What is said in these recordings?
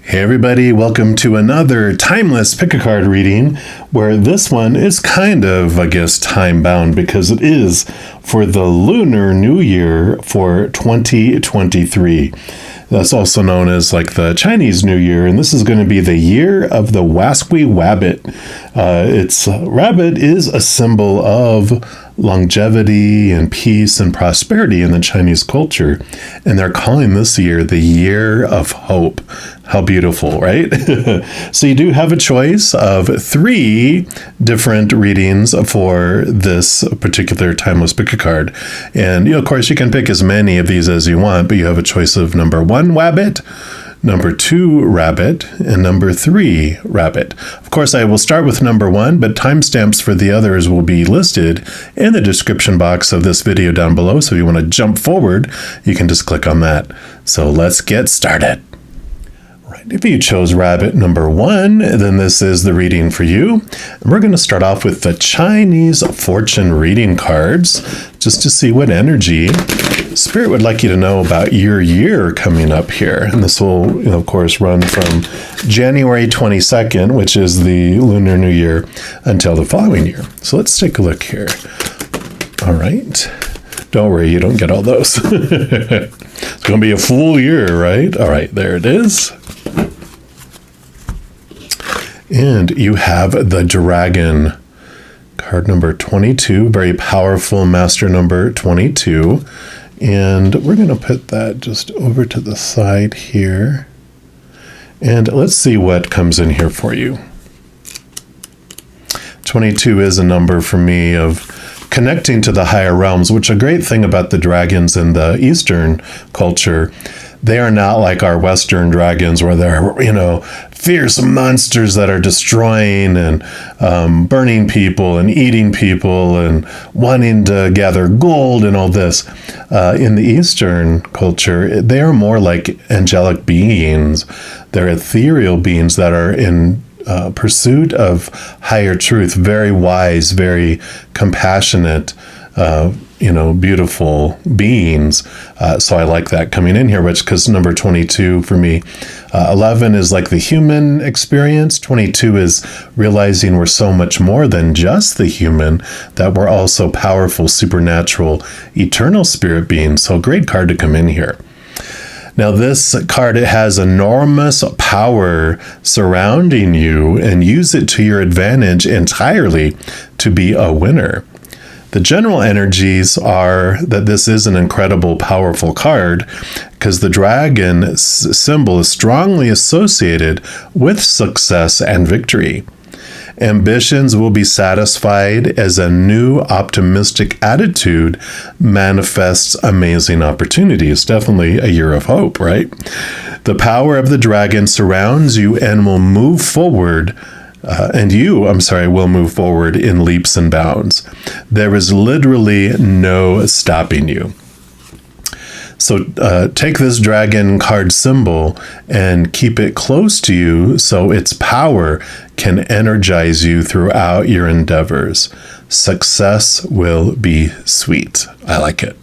Hey everybody, welcome to another timeless pick-a-card reading, where this one is kind of, I guess, time-bound because it is for the Lunar New Year for 2023. That's also known as like the Chinese New Year, and this is going to be the year of the Wasqui Wabbit. Rabbit is a symbol of longevity and peace and prosperity in the Chinese culture, and they're calling this year the Year of Hope. How beautiful, right? So you do have a choice of 3 different readings for this particular timeless pick-a-card. And, of course, you can pick as many of these as you want, but you have a choice of number 1, Wabbit, number 2, Rabbit, and number 3, Rabbit. Of course, I will start with number 1, but timestamps for the others will be listed in the description box of this video down below. So if you want to jump forward, you can just click on that. So let's get started. If you chose Rabbit number 1, then this is the reading for you. We're going to start off with the Chinese fortune reading cards, just to see what energy Spirit would like you to know about your year coming up here. And this will, of course, run from January 22nd, which is the Lunar New Year, until the following year. So let's take a look here. All right. Don't worry, you don't get all those. It's going to be a full year, right? All right, there it is. And you have the Dragon, card number 22, very powerful master number 22. And we're going to put that just over to the side here. And let's see what comes in here for you. 22 is a number for me of connecting to the higher realms, which a great thing about the dragons in the Eastern culture, they are not like our Western dragons where they're, fierce monsters that are destroying and burning people and eating people and wanting to gather gold and all this. In the Eastern culture, they are more like angelic beings. They're ethereal beings that are in pursuit of higher truth, very wise, very compassionate, beautiful beings. So I like that coming in here, because number 22 for me, 11 is like the human experience. 22 is realizing we're so much more than just the human, that we're also powerful, supernatural, eternal spirit beings. So great card to come in here. Now this card, it has enormous power surrounding you, and use it to your advantage entirely to be a winner. The general energies are that this is an incredible, powerful card because the dragon symbol is strongly associated with success and victory. Ambitions will be satisfied as a new optimistic attitude manifests amazing opportunities. Definitely a year of hope, right? The power of the dragon surrounds you and will move forward. Will move forward in leaps and bounds. There is literally no stopping you. So take this dragon card symbol and keep it close to you so its power can energize you throughout your endeavors. Success will be sweet. I like it.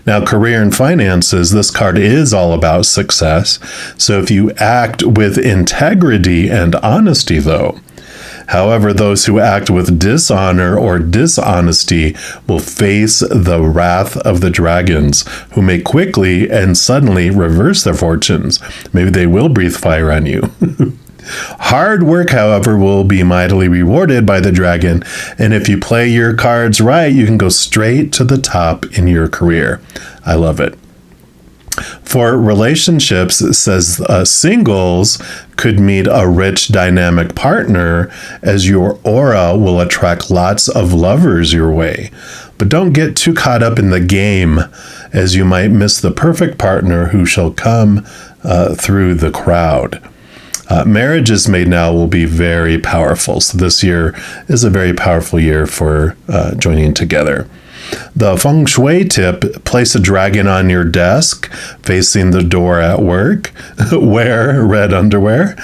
Now, career and finances, this card is all about success. So if you act with integrity and honesty, though, however, those who act with dishonor or dishonesty will face the wrath of the dragons, who may quickly and suddenly reverse their fortunes. Maybe they will breathe fire on you. Hard work, however, will be mightily rewarded by the dragon, and if you play your cards right, you can go straight to the top in your career. I love it. For relationships, it says singles could meet a rich, dynamic partner, as your aura will attract lots of lovers your way. But don't get too caught up in the game, as you might miss the perfect partner who shall come through the crowd. Marriages made now will be very powerful. So this year is a very powerful year for joining together. The feng shui tip, place a dragon on your desk facing the door at work. Wear red underwear.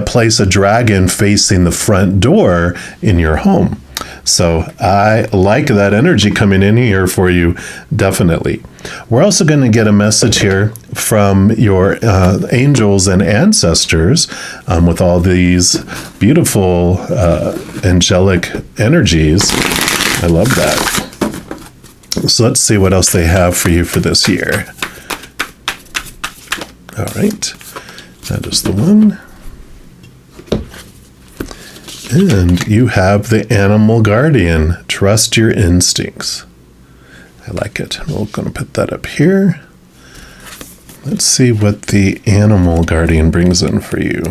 Place a dragon facing the front door in your home. So I like that energy coming in here for you, definitely. We're also going to get a message here from your angels and ancestors with all these beautiful angelic energies. I love that. So let's see what else they have for you for this year. All right, that is the one. And you have the animal guardian. Trust your instincts. I like it. We're going to put that up here. Let's see what the animal guardian brings in for you.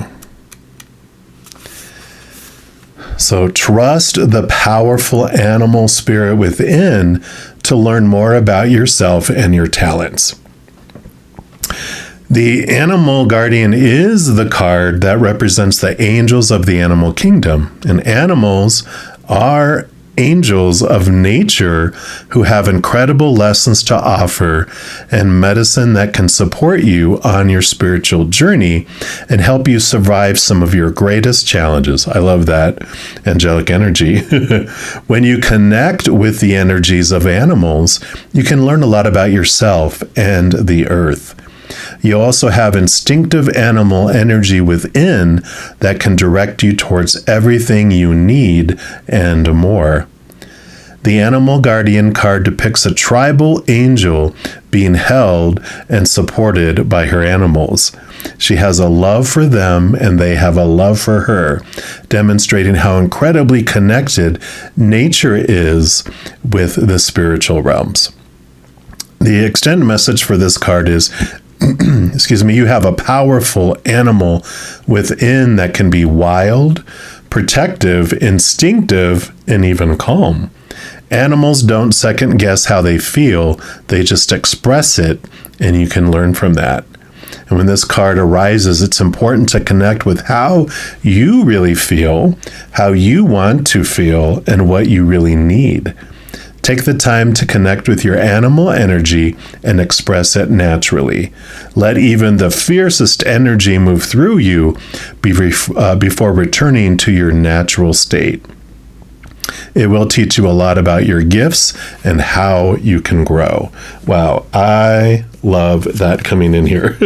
So trust the powerful animal spirit within to learn more about yourself and your talents. The animal guardian is the card that represents the angels of the animal kingdom. And animals are angels of nature who have incredible lessons to offer and medicine that can support you on your spiritual journey and help you survive some of your greatest challenges. I love that angelic energy. When you connect with the energies of animals, you can learn a lot about yourself and the earth. You also have instinctive animal energy within that can direct you towards everything you need and more. The Animal Guardian card depicts a tribal angel being held and supported by her animals. She has a love for them and they have a love for her, demonstrating how incredibly connected nature is with the spiritual realms. The extended message for this card is excuse me, you have a powerful animal within that can be wild, protective, instinctive, and even calm. Animals don't second guess how they feel, they just express it, and you can learn from that. And when this card arises, it's important to connect with how you really feel, how you want to feel, and what you really need. Take the time to connect with your animal energy and express it naturally. Let even the fiercest energy move through you before returning to your natural state. It will teach you a lot about your gifts and how you can grow. Wow, I love that coming in here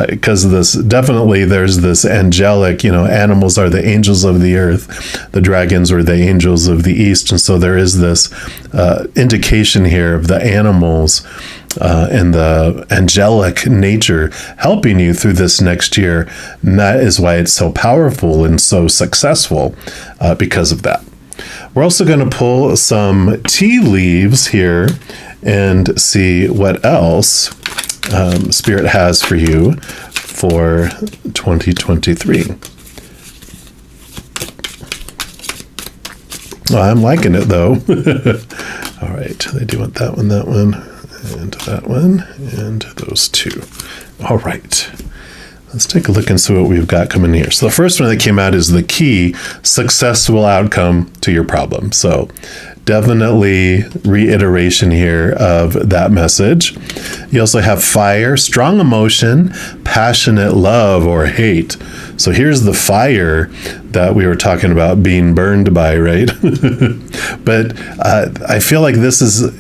because there's this angelic, animals are the angels of the earth, the dragons were the angels of the east, and so there is this indication here of the animals and the angelic nature helping you through this next year, and that is why it's so powerful and so successful because of that. We're also going to pull some tea leaves here and see what else Spirit has for you for 2023. Oh, I'm liking it, though. All right, they do want that one, and that one, and those two. All right. Let's take a look and see what we've got coming here. So the first one that came out is the key successful outcome to your problem. So definitely reiteration here of that message. You also have fire, strong emotion, passionate love or hate. So here's the fire that we were talking about being burned by, right? But I feel like this is,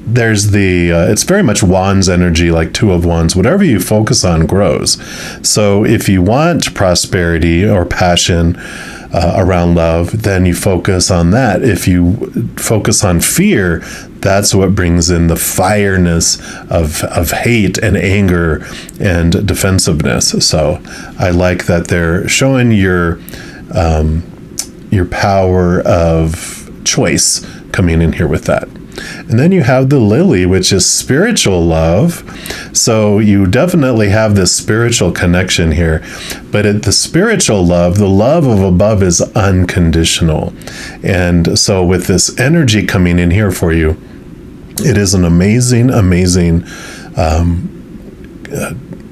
there's it's very much wands energy, like two of wands. Whatever you focus on grows. So if you want prosperity or passion around love, then you focus on that. If you focus on fear, that's what brings in the fireness of hate and anger and defensiveness. So I like that they're showing your power of choice coming in here with that. And then you have the lily, which is spiritual love. So you definitely have this spiritual connection here. But the spiritual love, the love of above is unconditional. And so with this energy coming in here for you, it is an amazing, amazing,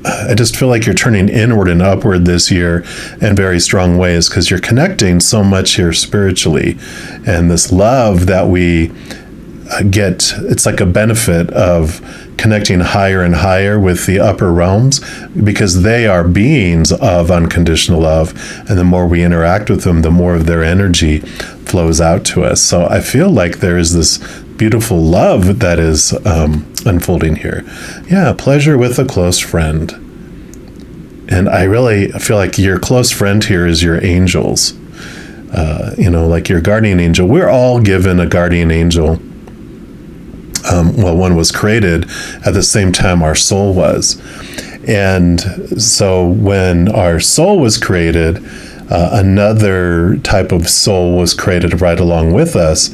I just feel like you're turning inward and upward this year in very strong ways because you're connecting so much here spiritually. And this love that we it's like a benefit of connecting higher and higher with the upper realms, because they are beings of unconditional love. And the more we interact with them, the more of their energy flows out to us. So I feel like there is this beautiful love that is unfolding here. Yeah, pleasure with a close friend. And I really feel like your close friend here is your angels. Like your guardian angel. We're all given a guardian angel. One was created at the same time our soul was. And so when our soul was created, another type of soul was created right along with us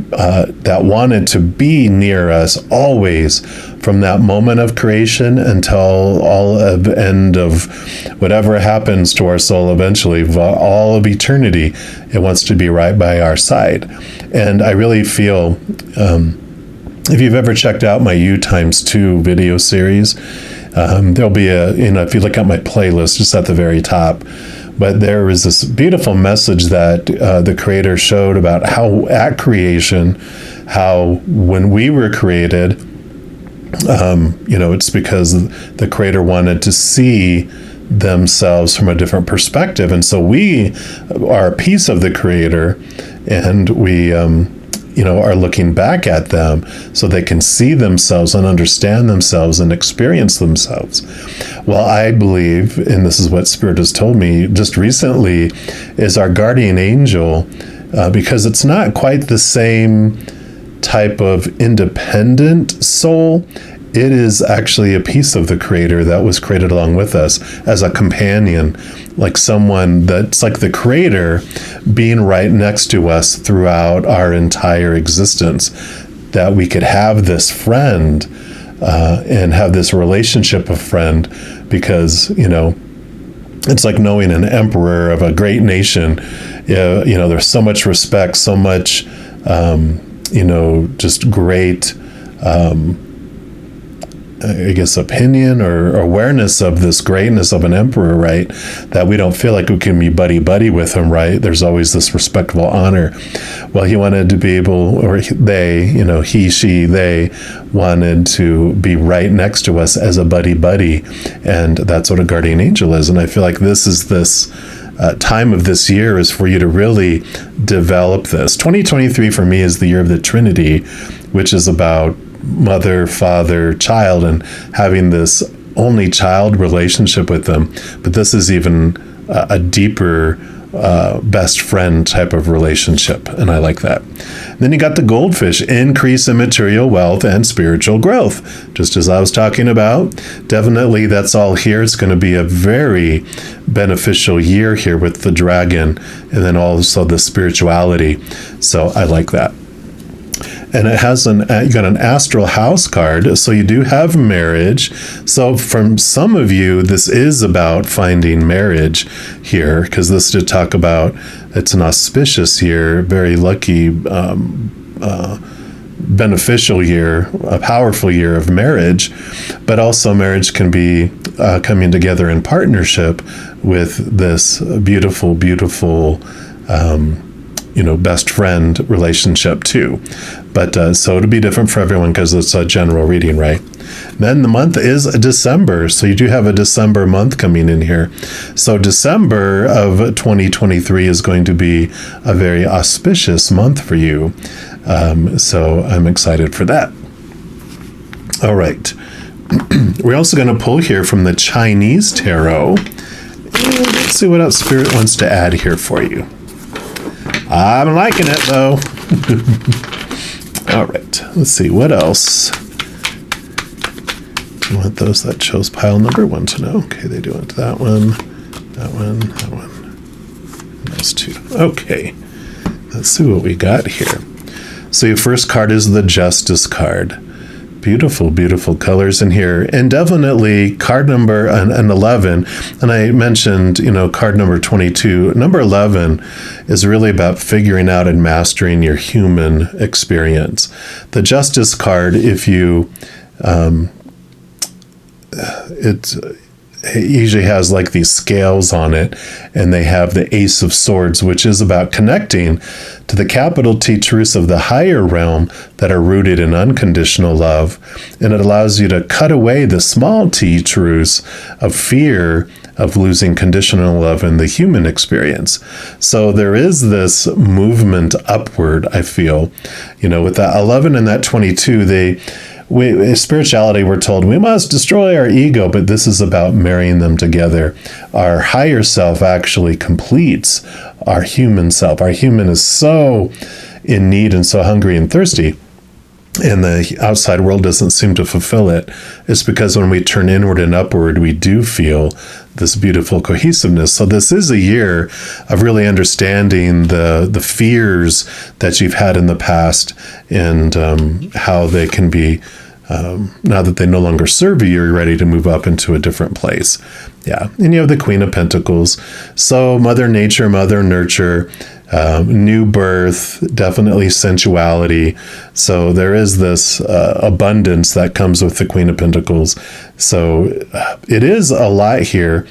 that wanted to be near us always, from that moment of creation until all of the end of whatever happens to our soul eventually, all of eternity. It wants to be right by our side. And I really feel, if you've ever checked out my U times 2 video series, there'll be if you look at my playlist just at the very top, but there was this beautiful message that the Creator showed about how at creation, how when we were created, it's because the Creator wanted to see themselves from a different perspective. And so we are a piece of the Creator, and we are looking back at them so they can see themselves and understand themselves and experience themselves. Well, I believe, and this is what Spirit has told me just recently, is our guardian angel, because it's not quite the same type of independent soul. It is actually a piece of the Creator that was created along with us as a companion, like someone that's like the Creator being right next to us throughout our entire existence, that we could have this friend and have this relationship of friend, because, it's like knowing an emperor of a great nation. There's so much respect, so much, just great, opinion or awareness of this greatness of an emperor, right? That we don't feel like we can be buddy-buddy with him, right? There's always this respectful honor. Well, he wanted to be able, or they, he, she, they wanted to be right next to us as a buddy-buddy. And that's what a guardian angel is. And I feel like this time of this year is for you to really develop this. 2023 for me is the year of the Trinity, which is about mother, father, child, and having this only child relationship with them. But this is even a deeper best friend type of relationship, and I like that. Then you got the goldfish, increase in material wealth and spiritual growth, just as I was talking about. Definitely that's all here. It's going to be a very beneficial year here with the dragon, and then also the spirituality. So I like that. And it has you got an astral house card, so you do have marriage. So from some of you, this is about finding marriage here, because this did talk about it's an auspicious year, very lucky, beneficial year, a powerful year of marriage. But also marriage can be coming together in partnership with this beautiful, beautiful best friend relationship too. But so it'll be different for everyone because it's a general reading, right? Then the month is December. So you do have a December month coming in here. So December of 2023 is going to be a very auspicious month for you. So I'm excited for that. All right. We're also going to pull here from the Chinese Tarot. And let's see what else Spirit wants to add here for you. I'm liking it, though. All right. Let's see. What else? Do you want those that chose pile number 1 to know? Okay, they do want that one, that one, that one, and those 2. Okay. Let's see what we got here. So your first card is the Justice card. Beautiful, beautiful colors in here. And definitely card number 11, and I mentioned, card number 22. Number 11 is really about figuring out and mastering your human experience. The Justice card, if you, it usually has like these scales on it, and they have the Ace of Swords, which is about connecting to the capital T truths of the higher realm that are rooted in unconditional love. And it allows you to cut away the small t truths of fear of losing conditional love in the human experience. So there is this movement upward, I feel. With that 11 and that 22, in spirituality, we're told we must destroy our ego, but this is about marrying them together. Our higher self actually completes our human self. Our human is so in need and so hungry and thirsty, and the outside world doesn't seem to fulfill it. It's because when we turn inward and upward, we do feel this beautiful cohesiveness. So this is a year of really understanding the fears that you've had in the past, and how they can be, now that they no longer serve you, you're ready to move up into a different place. Yeah. And you have the Queen of Pentacles. So Mother Nature, Mother Nurture, new birth, definitely sensuality. So there is this abundance that comes with the Queen of Pentacles. So it is a lot here.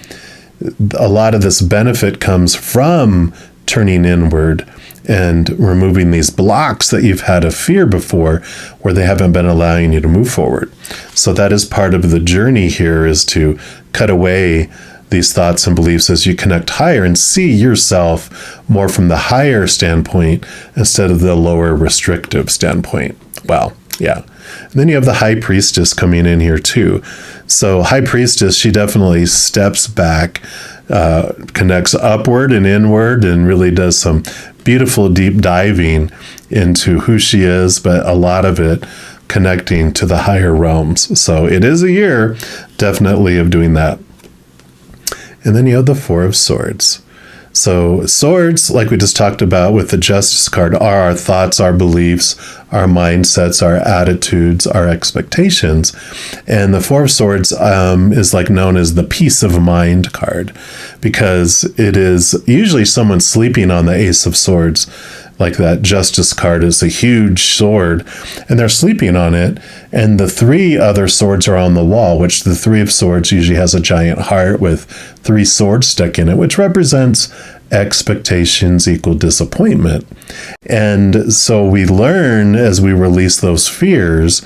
A lot of this benefit comes from turning inward and removing these blocks that you've had of fear before, where they haven't been allowing you to move forward. So that is part of the journey here, is to cut away these thoughts and beliefs as you connect higher and see yourself more from the higher standpoint instead of the lower restrictive standpoint. Wow. Yeah. And then you have the High Priestess coming in here too. So High Priestess, she definitely steps back, connects upward and inward, and really does some beautiful deep diving into who she is, but a lot of it connecting to the higher realms. So it is a year definitely of doing that. And then you have the Four of Swords. So swords, like we just talked about with the Justice card, are our thoughts, our beliefs, our mindsets, our attitudes, our expectations. And the Four of Swords is like known as the peace of mind card, because it is usually someone sleeping on the Ace of Swords. Like that Justice card is a huge sword, and they're sleeping on it, and the three other swords are on the wall, which the Three of Swords usually has a giant heart with three swords stuck in it, which represents expectations equal disappointment. And so we learn, as we release those fears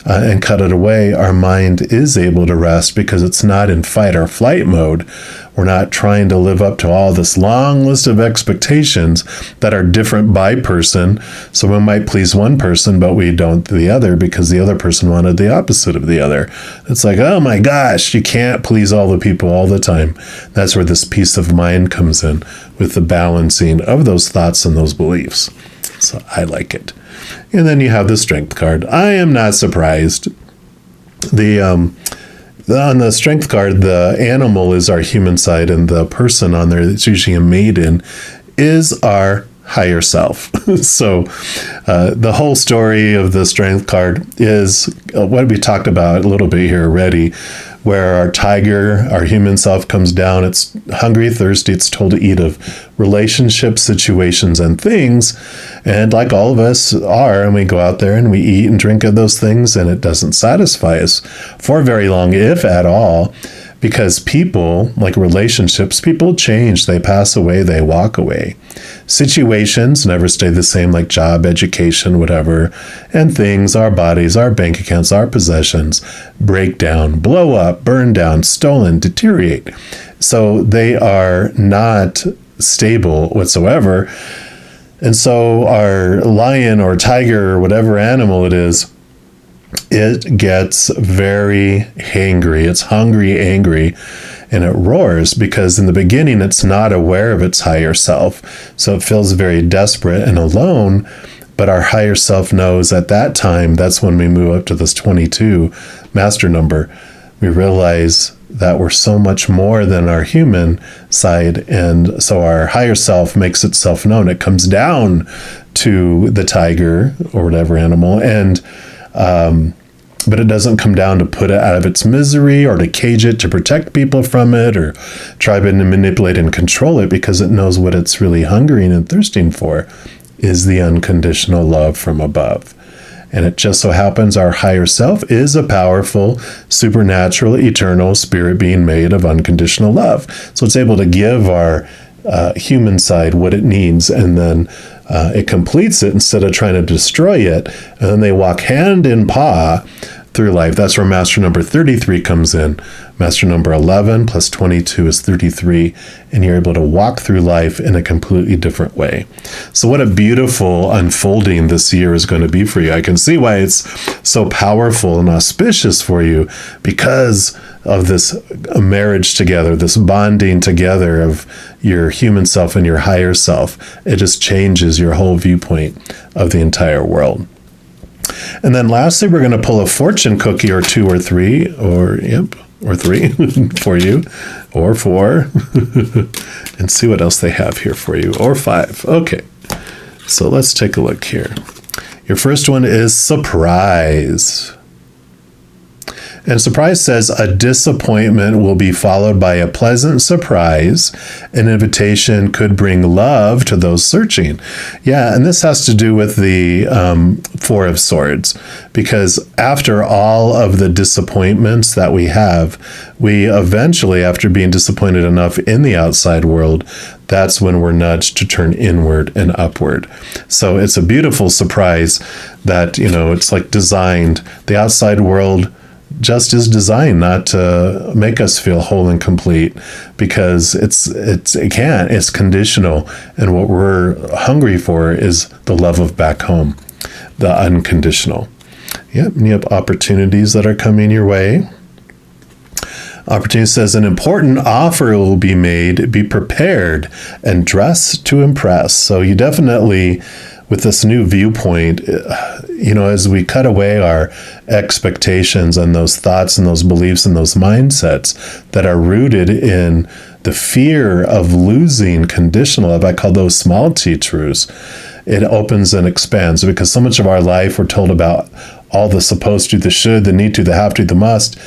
and cut it away, our mind is able to rest because it's not in fight or flight mode. We're not trying to live up to all this long list of expectations that are different by person. So we might please one person, but we don't the other because the other person wanted the opposite of the other. It's like, oh my gosh, you can't please all the people all the time. That's where this peace of mind comes in, with the balancing of those thoughts and those beliefs. So I like it. And then you have the Strength card. I am not surprised. On the Strength card, the animal is our human side, and the person on there, it's usually a maiden, is our higher self. So the whole story of the Strength card is what we talked about a little bit here already, where our tiger, our human self, comes down. It's hungry, thirsty. It's told to eat of relationships, situations, and things. And like all of us are, and we go out there and we eat and drink of those things, and it doesn't satisfy us for very long, if at all. Because people, like relationships, people change, they pass away, they walk away. Situations never stay the same, like job, education, whatever. And things, our bodies, our bank accounts, our possessions, break down, blow up, burn down, stolen, deteriorate. So they are not stable whatsoever. And so our lion or tiger or whatever animal it is, it gets very hangry. It's hungry, angry, and it roars because in the beginning it's not aware of its higher self. So it feels very desperate and alone. But our higher self knows at that time, that's when we move up to this 22 master number. We realize that we're so much more than our human side. And so our higher self makes itself known. It comes down to the tiger or whatever animal, and but it doesn't come down to put it out of its misery or to cage it, to protect people from it, or try to manipulate and control it, because it knows what it's really hungering and thirsting for is the unconditional love from above. And it just so happens our higher self is a powerful, supernatural, eternal spirit being made of unconditional love. So it's able to give our human side what it needs, and then it completes it instead of trying to destroy it. And then they walk hand in paw through life. That's where master number 33 comes in. Master number 11 plus 22 is 33, and you're able to walk through life in a completely different way. So what a beautiful unfolding this year is going to be for you. I can see why it's so powerful and auspicious for you, because of this marriage together, this bonding together of your human self and your higher self. It just changes your whole viewpoint of the entire world. And then lastly, we're going to pull a fortune cookie or two or three, or three for you, or four, and see what else they have here for you, or five. Okay, so let's take a look here. Your first one is surprise. And surprise says a disappointment will be followed by a pleasant surprise. An invitation could bring love to those searching. Yeah, and this has to do with the Four of Swords, because after all of the disappointments that we have, we eventually, after being disappointed enough in the outside world, that's when we're nudged to turn inward and upward. So it's a beautiful surprise that, it's like designed. The outside world just is designed not to make us feel whole and complete, because it's conditional, and what we're hungry for is the love of back home, the unconditional. Yep, and you have opportunities that are coming your way. Opportunity says an important offer will be made. Be prepared and dress to impress. So you definitely, with this new viewpoint, as we cut away our expectations and those thoughts and those beliefs and those mindsets that are rooted in the fear of losing conditional love, I call those small T truths, it opens and expands, because so much of our life we're told about all the supposed to, the should, the need to, the have to, the must.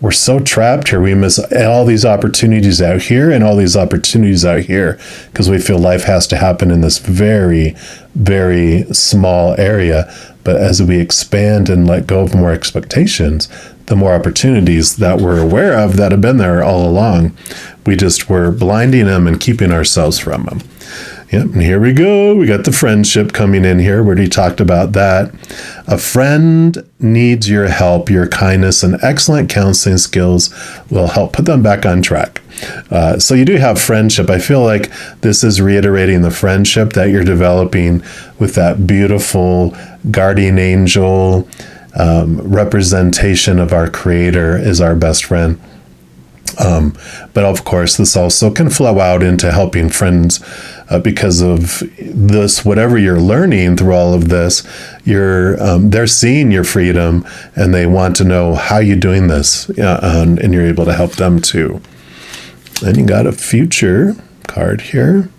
We're so trapped here. We miss all these opportunities out here and all these opportunities out here, because we feel life has to happen in this very, very small area. But as we expand and let go of more expectations, the more opportunities that we're aware of that have been there all along, we just were blinding them and keeping ourselves from them. Yep, and here we go. We got the friendship coming in here. We already talked about that. A friend needs your help. Your kindness and excellent counseling skills will help put them back on track. So you do have friendship. I feel like this is reiterating the friendship that you're developing with that beautiful guardian angel representation of our Creator as our best friend. But of course, this also can flow out into helping friends because of this, whatever you're learning through all of this, they're seeing your freedom and they want to know how you're doing this, and you're able to help them too. Then you got a future card here,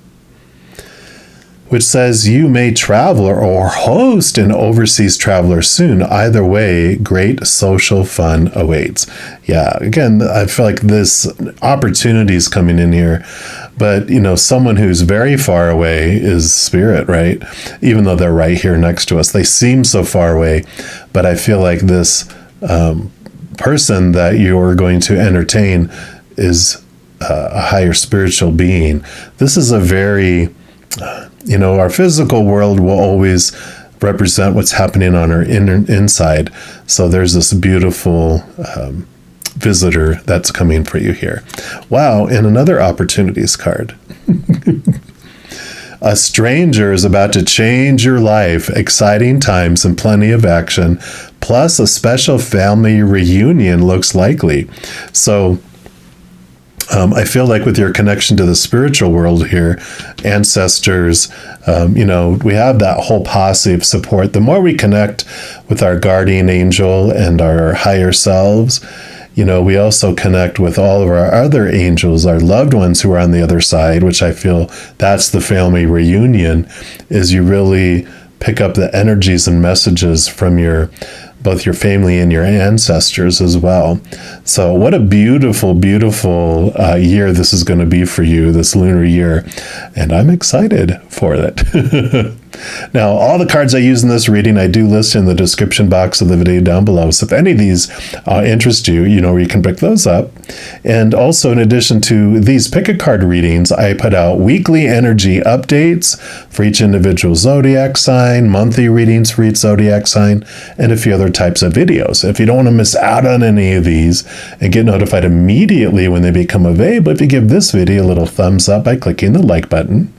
which says you may travel or host an overseas traveler soon. Either way, great social fun awaits. Yeah, again, I feel like this opportunity is coming in here, but someone who's very far away is spirit, right? Even though they're right here next to us, they seem so far away, but I feel like this person that you're going to entertain is a higher spiritual being. This is a very our physical world will always represent what's happening on our inside. So there's this beautiful visitor that's coming for you here. Wow, and another opportunities card. A stranger is about to change your life. Exciting times and plenty of action. Plus a special family reunion looks likely. So I feel like with your connection to the spiritual world here, ancestors, we have that whole posse of support. The more we connect with our guardian angel and our higher selves, we also connect with all of our other angels, our loved ones who are on the other side, which I feel that's the family reunion, is you really pick up the energies and messages from both your family and your ancestors as well. So what a beautiful, beautiful year this is going to be for you, this lunar year. And I'm excited for it. Now, all the cards I use in this reading, I do list in the description box of the video down below. So if any of these interest you, you know where you can pick those up. And also, in addition to these pick a card readings, I put out weekly energy updates for each individual zodiac sign, monthly readings for each zodiac sign, and a few other types of videos. If you don't want to miss out on any of these and get notified immediately when they become available, if you give this video a little thumbs up by clicking the like button.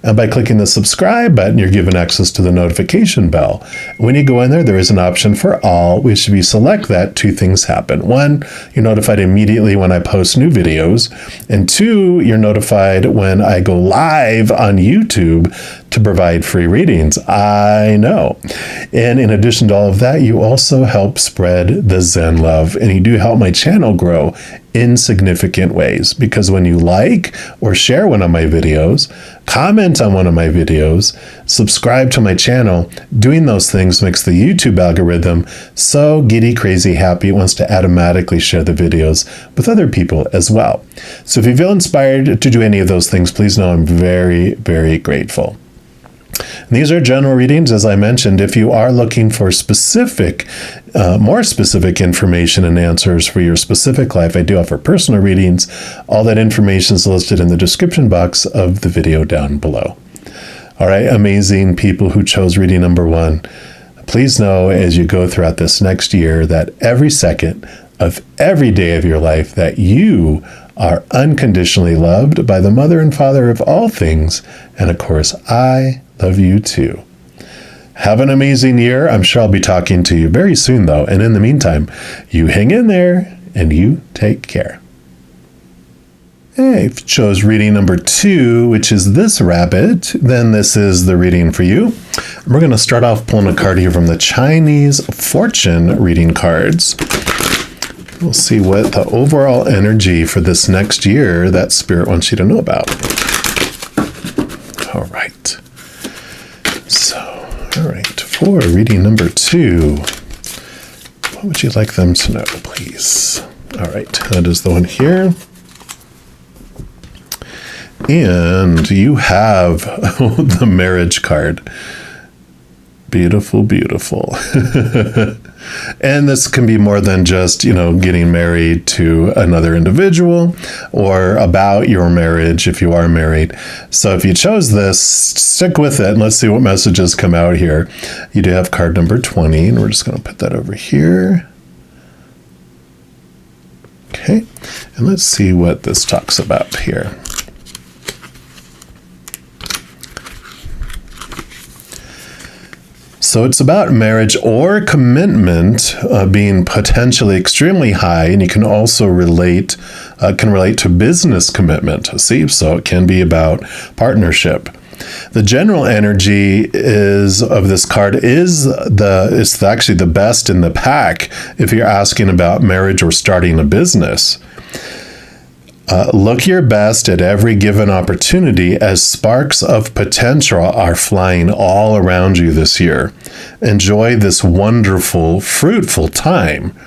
And by clicking the subscribe button, you're given access to the notification bell. When you go in there, there is an option for all, which if you select that, two things happen. One, you're notified immediately when I post new videos. And two, you're notified when I go live on YouTube to provide free readings. I know. And in addition to all of that, you also help spread the Zen love. And you do help my channel grow in significant ways, because when you like or share one of my videos, comment on one of my videos, subscribe to my channel, doing those things makes the YouTube algorithm so giddy crazy happy it wants to automatically share the videos with other people as well. So if you feel inspired to do any of those things, please know I'm very, very grateful. These are general readings, as I mentioned. If you are looking for specific, more specific information and answers for your specific life, I do offer personal readings. All that information is listed in the description box of the video down below. All right, amazing people who chose reading number 1. Please know as you go throughout this next year that every second of every day of your life that you are unconditionally loved by the Mother and Father of all things. And of course, I love you too. Have an amazing year. I'm sure I'll be talking to you very soon, though. And in the meantime, you hang in there and you take care. Hey, if you chose reading number 2, which is this rabbit, then this is the reading for you. We're going to start off pulling a card here from the Chinese fortune reading cards. We'll see what the overall energy for this next year that Spirit wants you to know about. All right. So, all right, for reading number 2, what would you like them to know, please? All right, that is the one here. And you have the marriage card. Beautiful, beautiful. And this can be more than just, getting married to another individual or about your marriage if you are married. So if you chose this, stick with it and let's see what messages come out here. You do have card number 20, and we're just going to put that over here. Okay, and let's see what this talks about here. So it's about marriage or commitment being potentially extremely high, and you can also relate to business commitment. See, so it can be about partnership. The general energy of this card is actually the best in the pack if you're asking about marriage or starting a business. Look your best at every given opportunity as sparks of potential are flying all around you this year. Enjoy this wonderful, fruitful time.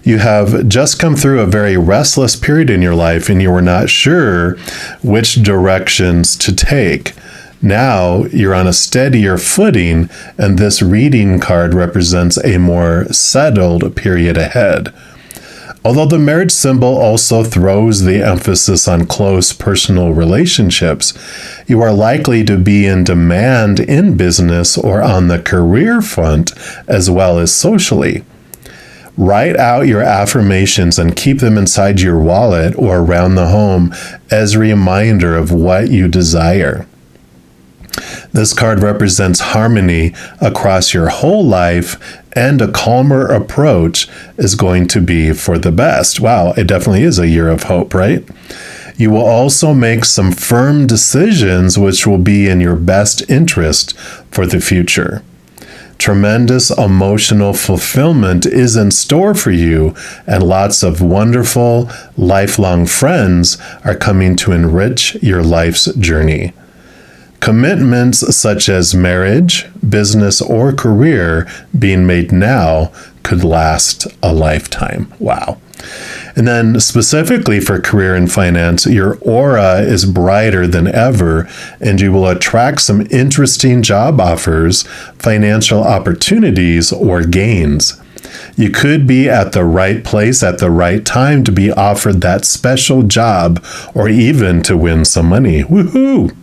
You have just come through a very restless period in your life and you were not sure which directions to take. Now you're on a steadier footing, and this reading card represents a more settled period ahead. Although the marriage symbol also throws the emphasis on close personal relationships, you are likely to be in demand in business or on the career front as well as socially. Write out your affirmations and keep them inside your wallet or around the home as a reminder of what you desire. This card represents harmony across your whole life, and a calmer approach is going to be for the best. Wow, it definitely is a year of hope, right? You will also make some firm decisions which will be in your best interest for the future. Tremendous emotional fulfillment is in store for you, and lots of wonderful, lifelong friends are coming to enrich your life's journey. Commitments such as marriage, business, or career being made now could last a lifetime. Wow. And then specifically for career and finance, your aura is brighter than ever, and you will attract some interesting job offers, financial opportunities, or gains. You could be at the right place at the right time to be offered that special job or even to win some money. Woohoo!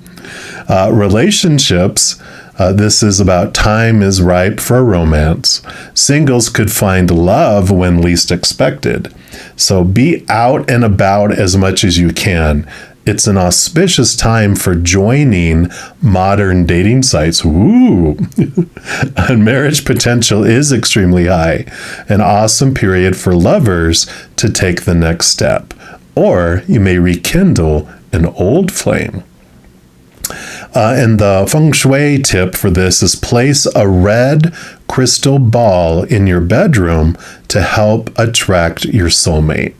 Relationships. This is about time is ripe for romance. Singles could find love when least expected. So be out and about as much as you can. It's an auspicious time for joining modern dating sites. Ooh. And marriage potential is extremely high. An awesome period for lovers to take the next step. Or you may rekindle an old flame. And the feng shui tip for this is place a red crystal ball in your bedroom to help attract your soulmate.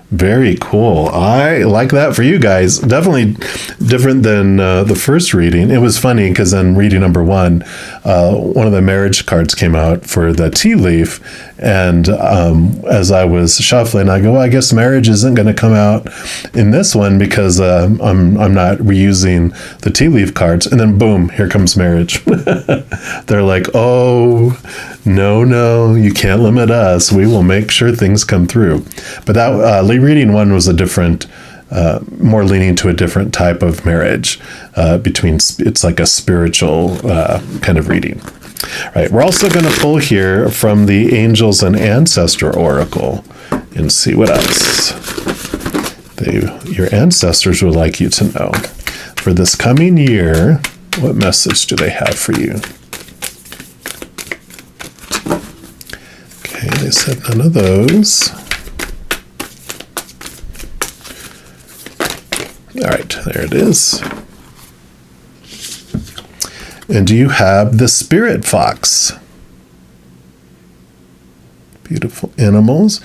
Very cool. I like that for you guys. Definitely different than the first reading. It was funny because in reading number one of the marriage cards came out for the tea leaf. And as I was shuffling, I go, well, I guess marriage isn't going to come out in this one because I'm not reusing the tea leaf cards. And then boom, here comes marriage. They're like, oh, no, you can't limit us. We will make sure things come through. But that reading one was a different, more leaning to a different type of marriage it's like a spiritual kind of reading. All right, we're also going to pull here from the Angels and Ancestor Oracle and see what else your ancestors would like you to know. For this coming year, what message do they have for you? Okay, they said none of those. All right, there it is. And you have the spirit fox. Beautiful animals.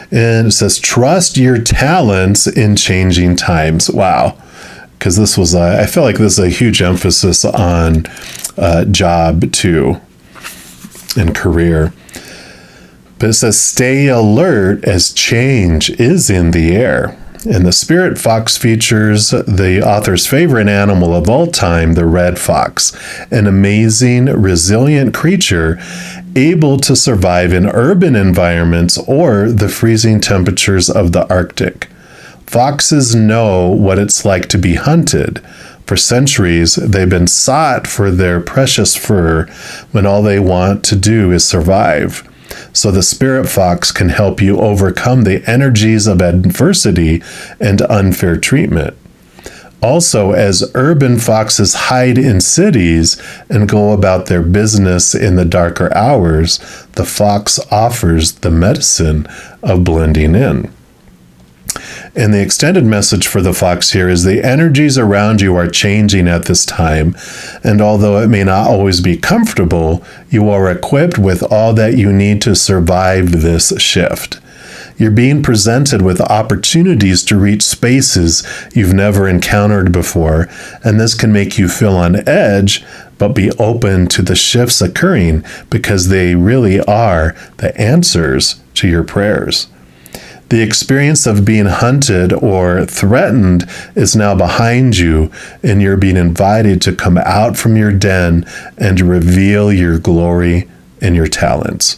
And it says, trust your talents in changing times. Wow. Because this was, I feel like this is a huge emphasis on job too and career. But it says, stay alert as change is in the air. And the spirit fox features the author's favorite animal of all time, the red fox, an amazing, resilient creature able to survive in urban environments or the freezing temperatures of the Arctic. Foxes know what it's like to be hunted. For centuries, they've been sought for their precious fur when all they want to do is survive. So the spirit fox can help you overcome the energies of adversity and unfair treatment. Also, as urban foxes hide in cities and go about their business in the darker hours, the fox offers the medicine of blending in. And the extended message for the fox here is the energies around you are changing at this time, and although it may not always be comfortable, you are equipped with all that you need to survive this shift. You're being presented with opportunities to reach spaces you've never encountered before, and this can make you feel on edge, but be open to the shifts occurring because they really are the answers to your prayers. The experience of being hunted or threatened is now behind you, and you're being invited to come out from your den and reveal your glory and your talents.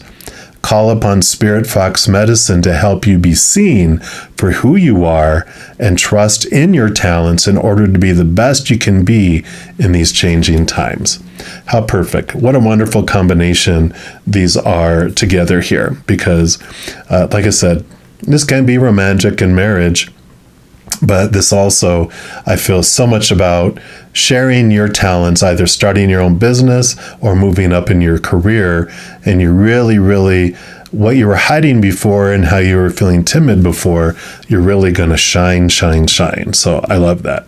Call upon Spirit Fox Medicine to help you be seen for who you are and trust in your talents in order to be the best you can be in these changing times. How perfect. What a wonderful combination these are together here because, like I said, this can be romantic in marriage, but this also, I feel, so much about sharing your talents, either starting your own business or moving up in your career, and you really, what you were hiding before and how you were feeling timid before, you're really going to shine. So I love that.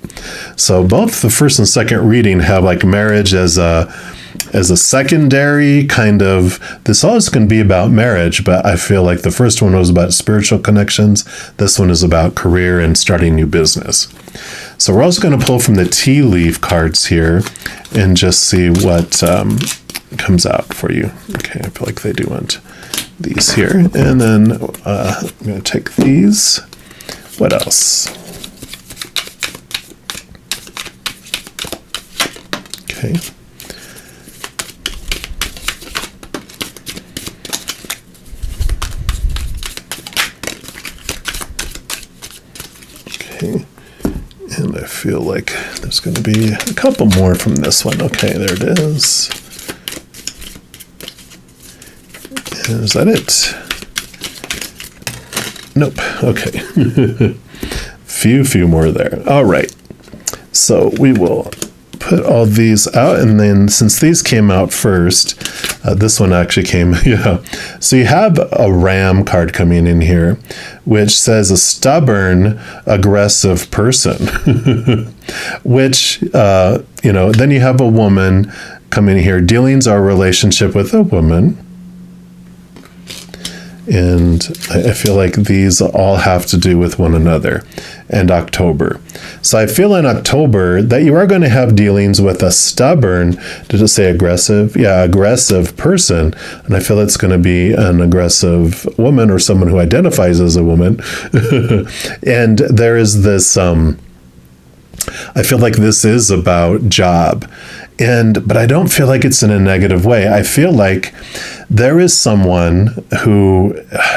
So both the first and second reading have like marriage as a secondary kind of, this all is going to be about marriage, but I feel like the first one was about spiritual connections. This one is about career and starting new business. So we're also going to pull from the tea leaf cards here and just see what comes out for you. Okay, I feel like they do want these here. And then I'm going to take these. What else? Okay. Okay. And I feel like there's going to be a couple more from this one. Okay, there it is. And is that it? Nope. Okay. few more there. All right. So we will put all these out, and then since these came out first, this one actually came, yeah. So you have a Ram card coming in here, which says a stubborn, aggressive person, which, then you have a woman coming in here. Dealings are a relationship with a woman. And I feel like these all have to do with one another. And October. So I feel in October that you are going to have dealings with a stubborn, did it say aggressive? Yeah, aggressive person. And I feel it's going to be an aggressive woman or someone who identifies as a woman. And there is this, I feel like this is about job. But I don't feel like it's in a negative way. I feel like there is someone who,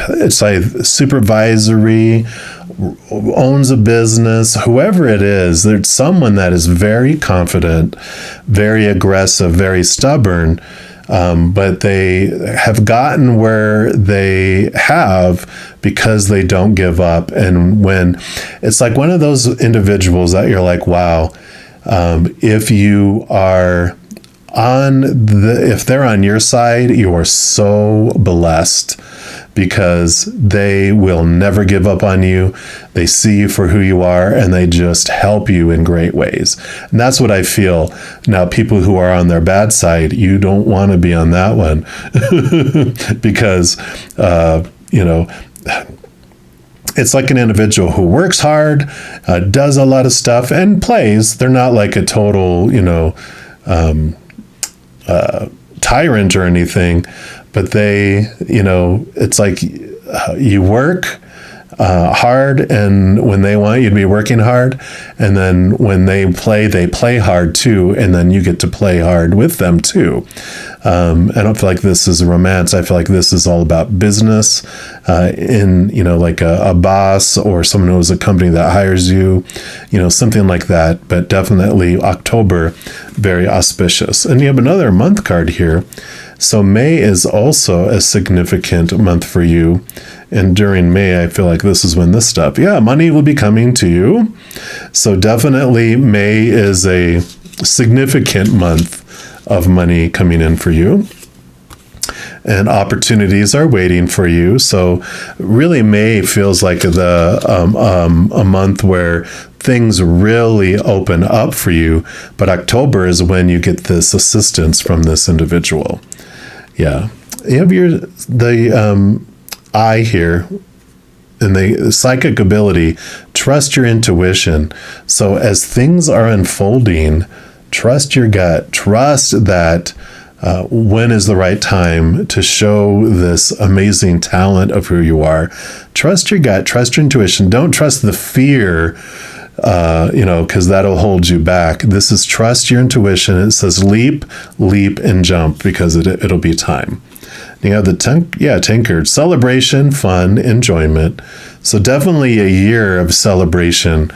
it's like supervisory, owns a business, whoever it is, there's someone that is very confident, very aggressive, very stubborn, but they have gotten where they have because they don't give up. And when it's like one of those individuals that you're like, wow, if you are if they're on your side, you are so blessed because they will never give up on you. They see you for who you are and they just help you in great ways. And that's what I feel. Now, people who are on their bad side, you don't want to be on that one because, it's like an individual who works hard, does a lot of stuff, and plays. They're not like a total, tyrant or anything, but they, it's like you work hard, and when they want you to be working hard, and then when they play hard too, and then you get to play hard with them too. I don't feel like this is romance. I feel like this is all about business, like a boss or someone who has a company that hires you, something like that. But definitely October, very auspicious. And you have another month card here. So May is also a significant month for you. And during May, I feel like this is when this stuff, money will be coming to you. So definitely May is a significant month of money coming in for you. And opportunities are waiting for you. So really May feels like a month where things really open up for you. But October is when you get this assistance from this individual. Yeah. You have the I here in the psychic ability, trust your intuition. So as things are unfolding, trust your gut, trust that when is the right time to show this amazing talent of who you are. Trust your gut, trust your intuition. Don't trust the fear, because that'll hold you back. This is trust your intuition. It says leap, and jump because it'll be time. You have the tinkered celebration, fun, enjoyment. So definitely a year of celebration.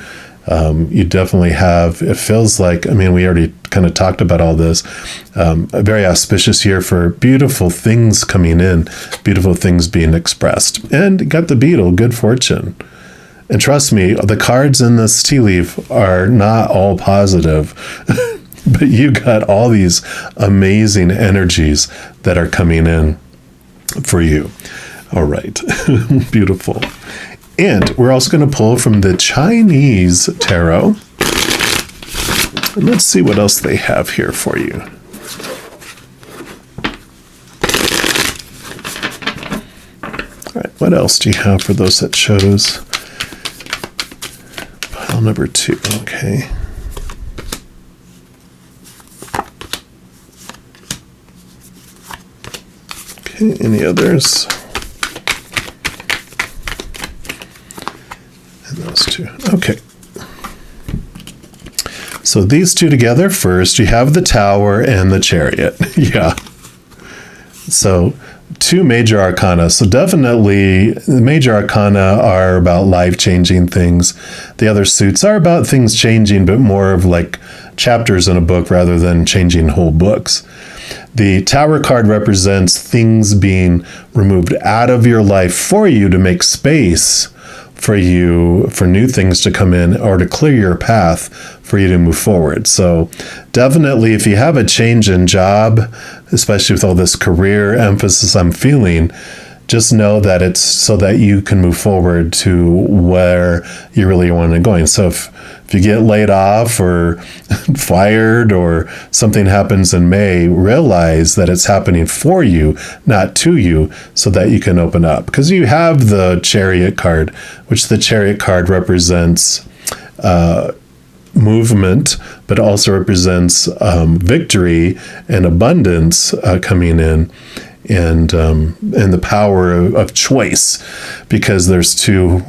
You definitely have, it feels like, we already kind of talked about all this, a very auspicious year for beautiful things coming in, beautiful things being expressed. And got the beetle, good fortune. And trust me, the cards in this tea leaf are not all positive, but you got all these amazing energies that are coming in for you. All right. Beautiful. And we're also going to pull from the Chinese tarot. And let's see what else they have here for you. All right. What else do you have for those that chose pile number 2? Okay. Okay. Any others? those two. Okay. So these two together first, you have the Tower and the Chariot. Yeah. So two major arcana. So definitely the major arcana are about life-changing things. The other suits are about things changing, but more of like chapters in a book rather than changing whole books. The Tower card represents things being removed out of your life for you to make space for you, for new things to come in or to clear your path for you to move forward. So definitely if you have a change in job, especially with all this career emphasis I'm feeling, just know that it's so that you can move forward to where you really want to go. So if you get laid off or fired or something happens in May, realize that it's happening for you, not to you, so that you can open up. Because you have the Chariot card, which the Chariot card represents movement, but also represents victory and abundance coming in. And the power of choice, because there's two,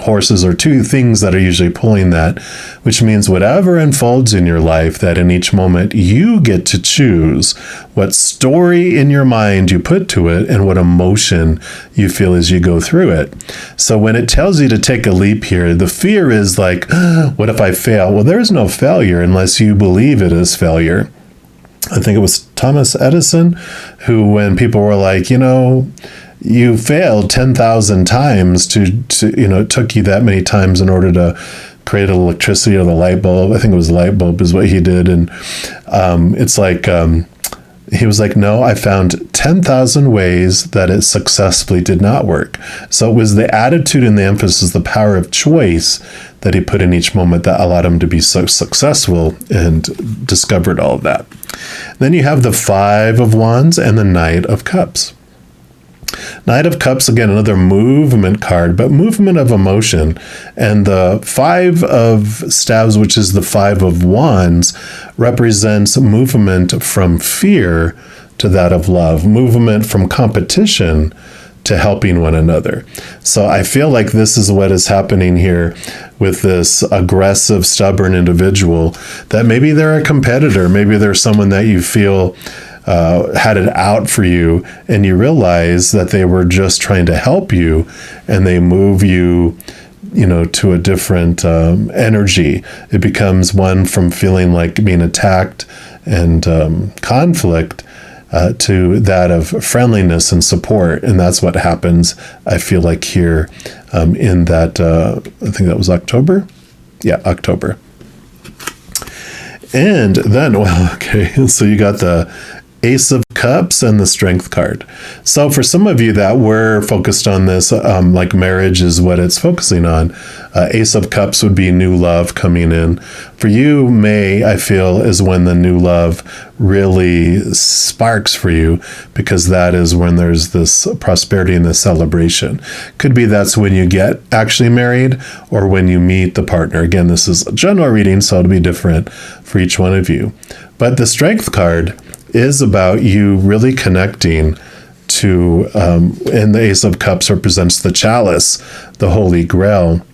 horses or two things that are usually pulling that, which means whatever unfolds in your life, that in each moment you get to choose what story in your mind you put to it and what emotion you feel as you go through it. So when it tells you to take a leap here, the fear is like, what if I fail? Well, there's no failure unless you believe it is failure. I think it was Thomas Edison who, when people were like, you failed 10,000 times to it took you that many times in order to create electricity or the light bulb. I think it was the light bulb is what he did. And it's like, he was like, no, I found 10,000 ways that it successfully did not work. So it was the attitude and the emphasis, the power of choice that he put in each moment that allowed him to be so successful and discovered all of that. Then you have the Five of Wands and the Knight of Cups. Knight of Cups, again, another movement card, but movement of emotion. And the Five of Staves, which is the Five of Wands, represents movement from fear to that of love, movement from competition to helping one another. So I feel like this is what is happening here with this aggressive, stubborn individual, that maybe they're a competitor, maybe they're someone that you feel had it out for you, and you realize that they were just trying to help you, and they move you to a different energy. It becomes one from feeling like being attacked and conflict to that of friendliness and support. And that's what happens, I feel like, here in that, I think that was October. Yeah, October. And then, so you got the Ace of Cups and the Strength card. So for some of you that were focused on this, like marriage is what it's focusing on, Ace of Cups would be new love coming in. For you, May, I feel, is when the new love really sparks for you, because that is when there's this prosperity and this celebration. Could be that's when you get actually married or when you meet the partner. Again, this is a general reading, so it'll be different for each one of you. But the Strength card is about you really connecting to, and the Ace of Cups represents the chalice, the Holy Grail,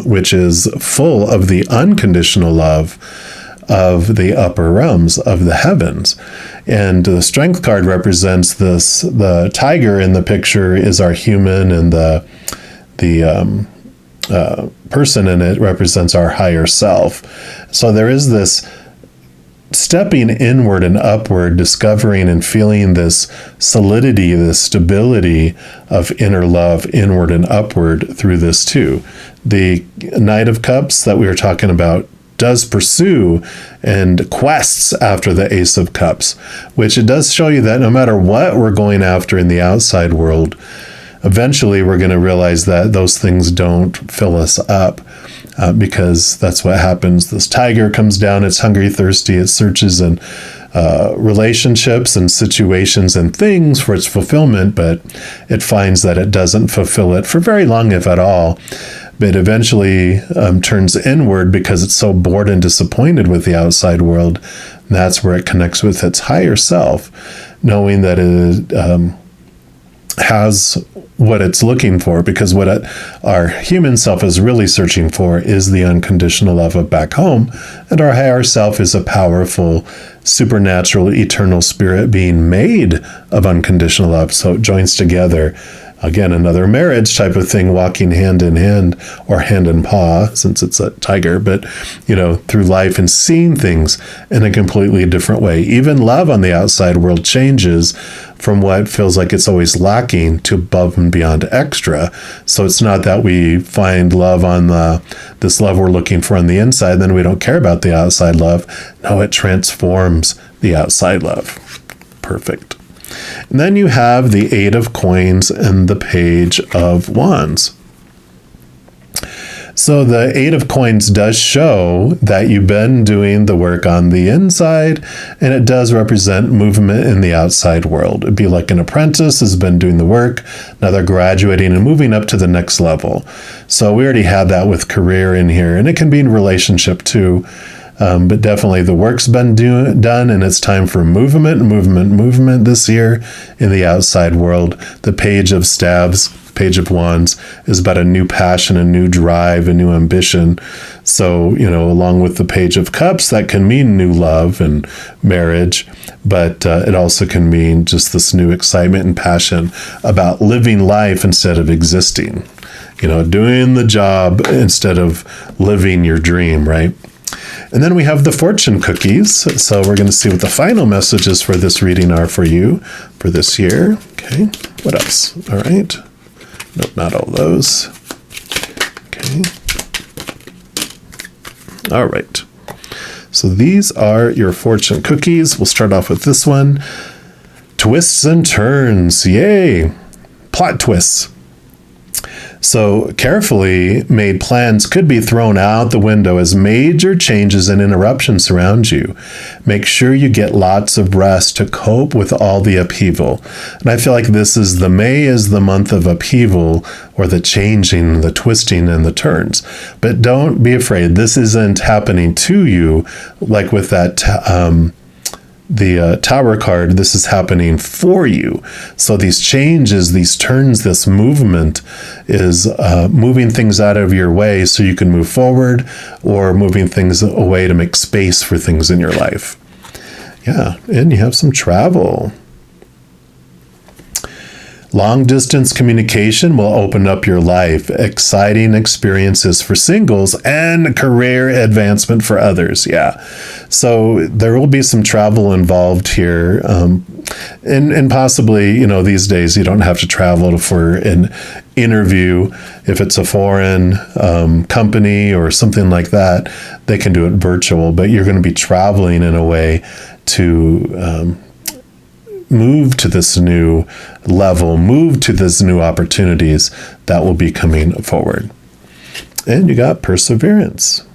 which is full of the unconditional love of the upper realms of the heavens. And the Strength card represents this, the tiger in the picture is our human, and the person in it represents our higher self. So there is this stepping inward and upward, discovering and feeling this solidity, this stability of inner love, inward and upward through this too. The Knight of Cups that we were talking about does pursue and quests after the Ace of Cups, which it does show you that no matter what we're going after in the outside world, eventually we're going to realize that those things don't fill us up. Because that's what happens. This tiger comes down, it's hungry, thirsty, it searches in relationships and situations and things for its fulfillment, but it finds that it doesn't fulfill it for very long, if at all. But eventually turns inward because it's so bored and disappointed with the outside world. And that's where it connects with its higher self, knowing that has what it's looking for, because our human self is really searching for is the unconditional love of back home, and our higher self is a powerful, supernatural, eternal spirit being made of unconditional love. So it joins together. Again, another marriage type of thing, walking hand in hand, or hand in paw, since it's a tiger, but, through life and seeing things in a completely different way. Even love on the outside world changes from what feels like it's always lacking to above and beyond extra. So it's not that we find love on this love we're looking for on the inside, then we don't care about the outside love. No, it transforms the outside love. Perfect. And then you have the Eight of Coins and the Page of Wands. So the Eight of Coins does show that you've been doing the work on the inside, and it does represent movement in the outside world. It'd be like an apprentice has been doing the work. Now they're graduating and moving up to the next level. So we already had that with career in here, and it can be in relationship too. But definitely the work's been done, and it's time for movement this year in the outside world. The Page of Staves, Page of Wands, is about a new passion, a new drive, a new ambition. So, along with the Page of Cups, that can mean new love and marriage, but it also can mean just this new excitement and passion about living life instead of existing. Doing the job instead of living your dream, right? And then we have the fortune cookies. So we're going to see what the final messages for this reading are for you for this year. Okay. What else? All right. Nope, not all those. Okay. All right. So these are your fortune cookies. We'll start off with this one. Twists and turns. Yay. Plot twists. So carefully made plans could be thrown out the window as major changes and interruptions surround you. Make sure you get lots of rest to cope with all the upheaval. And I feel like May is the month of upheaval, or the changing, the twisting, and the turns. But don't be afraid. This isn't happening to you like with that the Tower card. This is happening for you. So these changes, these turns, this movement is moving things out of your way so you can move forward, or moving things away to make space for things in your life. Yeah, and you have some travel. Long distance communication will open up your life. Exciting experiences for singles and career advancement for others. Yeah. So there will be some travel involved here. And possibly, these days you don't have to travel for an interview. If it's a foreign company or something like that, they can do it virtual, but you're going to be traveling in a way to move to this new level, move to these new opportunities that will be coming forward. And you got perseverance,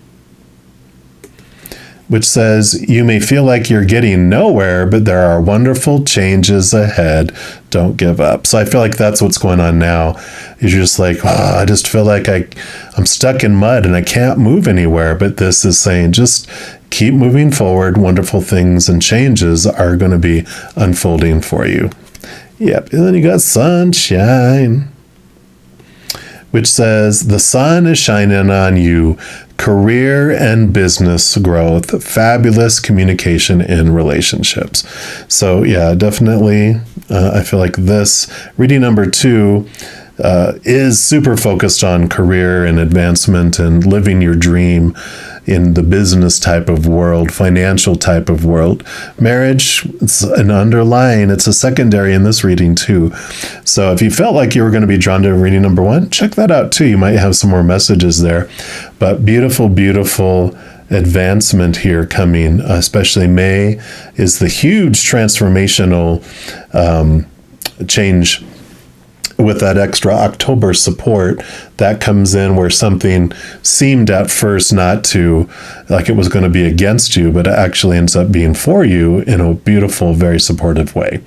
which says you may feel like you're getting nowhere, but there are wonderful changes ahead. Don't give up. So I feel like that's what's going on now. Is you're just like, I just feel like I'm stuck in mud and I can't move anywhere. But this is saying just keep moving forward. Wonderful things and changes are going to be unfolding for you. Yep. And then you got sunshine, which says the sun is shining on you. Career and business growth, fabulous communication in relationships. So yeah, definitely, I feel like this reading number 2 is super focused on career and advancement and living your dream in the business type of world, financial type of world. Marriage, it's an underlying, it's a secondary in this reading too. So if you felt like you were going to be drawn to reading number 1, check that out too. You might have some more messages there. But beautiful, beautiful advancement here coming, especially May is the huge transformational change with that extra October support, that comes in where something seemed at first not to, like it was going to be against you, but it actually ends up being for you in a beautiful, very supportive way.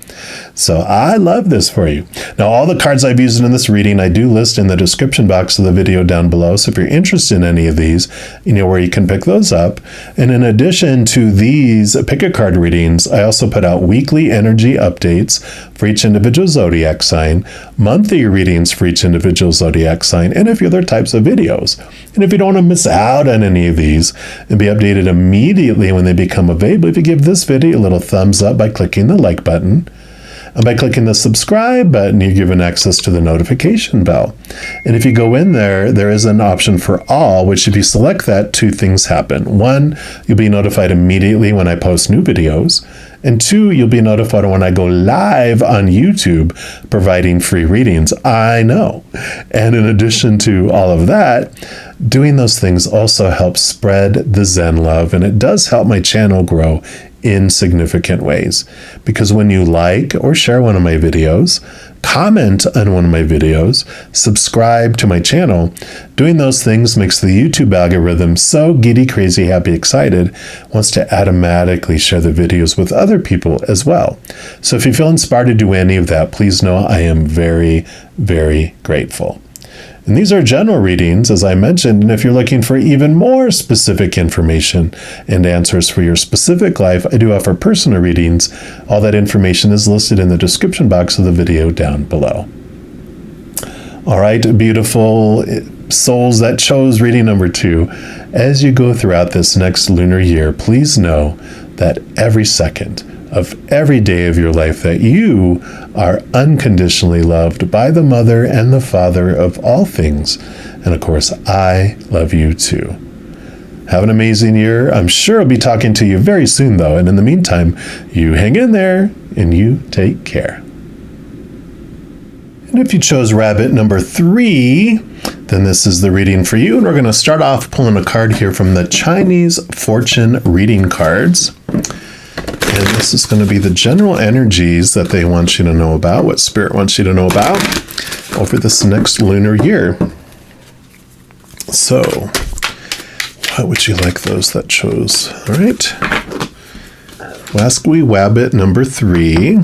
So I love this for you. Now, all the cards I've used in this reading, I do list in the description box of the video down below. So if you're interested in any of these, you know where you can pick those up. And in addition to these pick a card readings, I also put out weekly energy updates for each individual zodiac sign, monthly readings for each individual zodiac sign, and a few other types of videos. And if you don't want to miss out on any of these and be updated immediately when they become available, if you give this video a little thumbs up by clicking the like button, and by clicking the subscribe button, you're given access to the notification bell. And if you go in there, there is an option for all, which if you select that, two things happen. One, you'll be notified immediately when I post new videos. And two, you'll be notified when I go live on YouTube providing free readings. I know. And in addition to all of that, doing those things also helps spread the Zen love, and it does help my channel grow in significant ways. Because when you like or share one of my videos, comment on one of my videos, subscribe to my channel, doing those things makes the YouTube algorithm so giddy, crazy, happy, excited, wants to automatically share the videos with other people as well. So if you feel inspired to do any of that, please know I am very, very grateful. And these are general readings, as I mentioned, and if you're looking for even more specific information and answers for your specific life, I do offer personal readings. All that information is listed in the description box of the video down below. All right, beautiful souls that chose reading number 2, as you go throughout this next lunar year, please know that every second of every day of your life that you are unconditionally loved by the Mother and the Father of all things. And of course, I love you too. Have an amazing year. I'm sure I'll be talking to you very soon though. And in the meantime, you hang in there and you take care. And if you chose rabbit number 3, then this is the reading for you. And we're going to start off pulling a card here from the Chinese fortune reading cards. And this is going to be the general energies that they want you to know about, what Spirit wants you to know about over this next lunar year. So, what would you like those that chose? All right. Wasqui Wabbit number 3.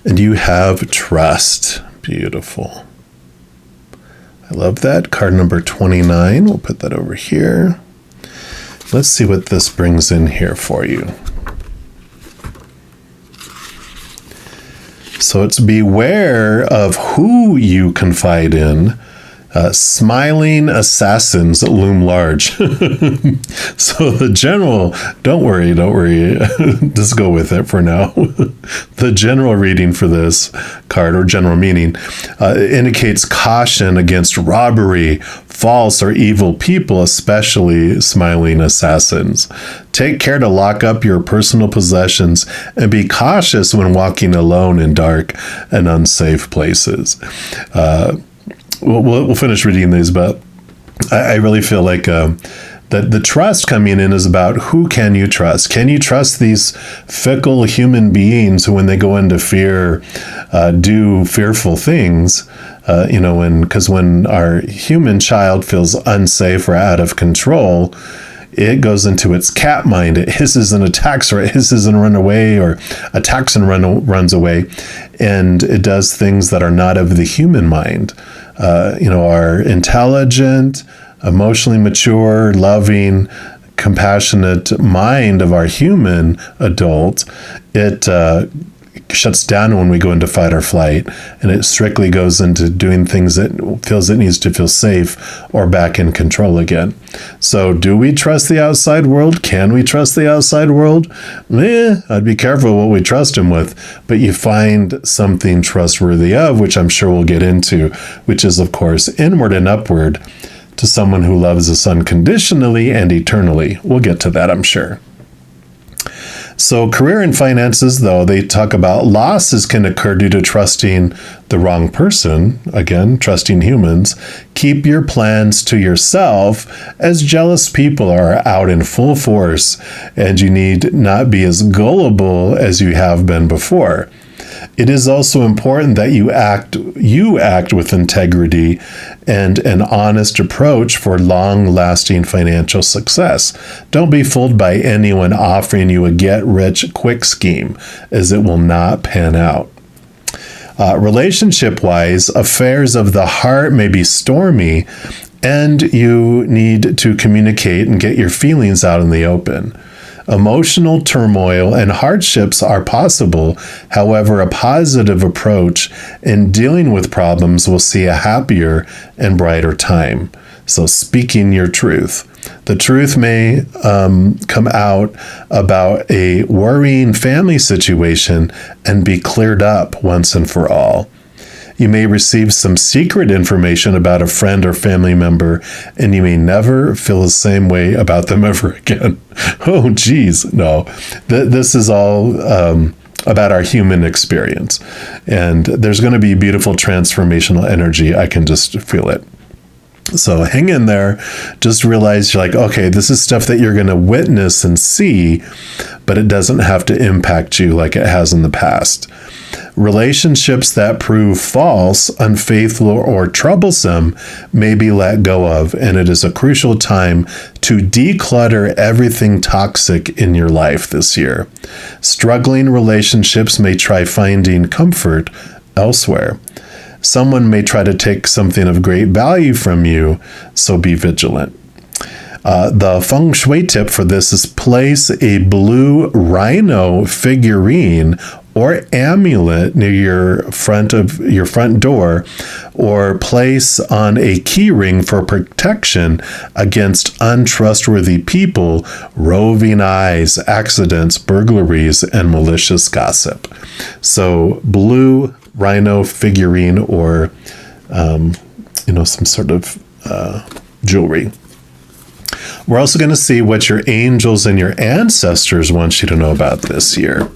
And you have trust. Beautiful. I love that. Card number 29. We'll put that over here. Let's see what this brings in here for you. So it's beware of who you confide in. Smiling assassins loom large. So the general, don't worry, just go with it for now. The general reading for this card, or general meaning, indicates caution against robbery, false or evil people, especially smiling assassins. Take care to lock up your personal possessions and be cautious when walking alone in dark and unsafe places. We'll finish reading these, but I really feel like that the trust coming in is about who can you trust? Can you trust these fickle human beings who, when they go into fear, do fearful things? Because when our human child feels unsafe or out of control, it goes into its cat mind. It hisses and attacks, or it hisses and runs away, or attacks and runs away. And it does things that are not of the human mind. Our intelligent, emotionally mature, loving, compassionate mind of our human adult, it shuts down when we go into fight or flight, and it strictly goes into doing things that feels it needs to feel safe or back in control again. So do we trust the outside world? Can we trust the outside world? I'd be careful what we trust him with, but you find something trustworthy of, which I'm sure we'll get into, which is, of course, inward and upward to someone who loves us unconditionally and eternally. We'll get to that, I'm sure. So career and finances, though, they talk about losses can occur due to trusting the wrong person. Again, trusting humans. Keep your plans to yourself, as jealous people are out in full force, and you need not be as gullible as you have been before. It is also important that you act with integrity and an honest approach for long-lasting financial success. Don't be fooled by anyone offering you a get-rich-quick scheme, as it will not pan out. Relationship-wise, affairs of the heart may be stormy, and you need to communicate and get your feelings out in the open. Emotional turmoil and hardships are possible. However, a positive approach in dealing with problems will see a happier and brighter time. So speaking your truth. The truth may come out about a worrying family situation and be cleared up once and for all. You may receive some secret information about a friend or family member, and you may never feel the same way about them ever again. Oh, geez, no. This is all about our human experience. And there's going to be beautiful transformational energy. I can just feel it. So hang in there. Just realize you're like, okay, this is stuff that you're going to witness and see, but it doesn't have to impact you like it has in the past. Relationships that prove false, unfaithful, or troublesome may be let go of, and it is a crucial time to declutter everything toxic in your life this year. Struggling relationships may try finding comfort elsewhere. Someone may try to take something of great value from you, so be vigilant. The feng shui tip for this is place a blue rhino figurine or amulet near your front door, or place on a key ring for protection against untrustworthy people, roving eyes, accidents, burglaries, and malicious gossip. So blue rhino figurine or some sort of jewelry. We're also going to see what your angels and your ancestors want you to know about this year.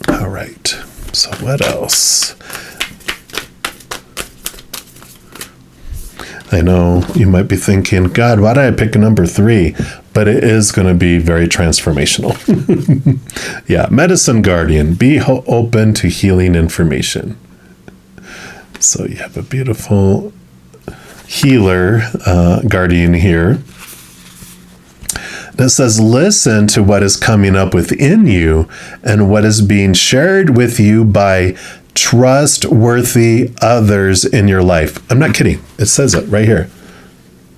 All right. So what else? I know you might be thinking, God, why did I pick number 3? But it is going to be very transformational. Yeah, Medicine Guardian, be open to healing information. So you have a beautiful healer guardian here. That says, listen to what is coming up within you and what is being shared with you by trustworthy others in your life. I'm not kidding. It says it right here.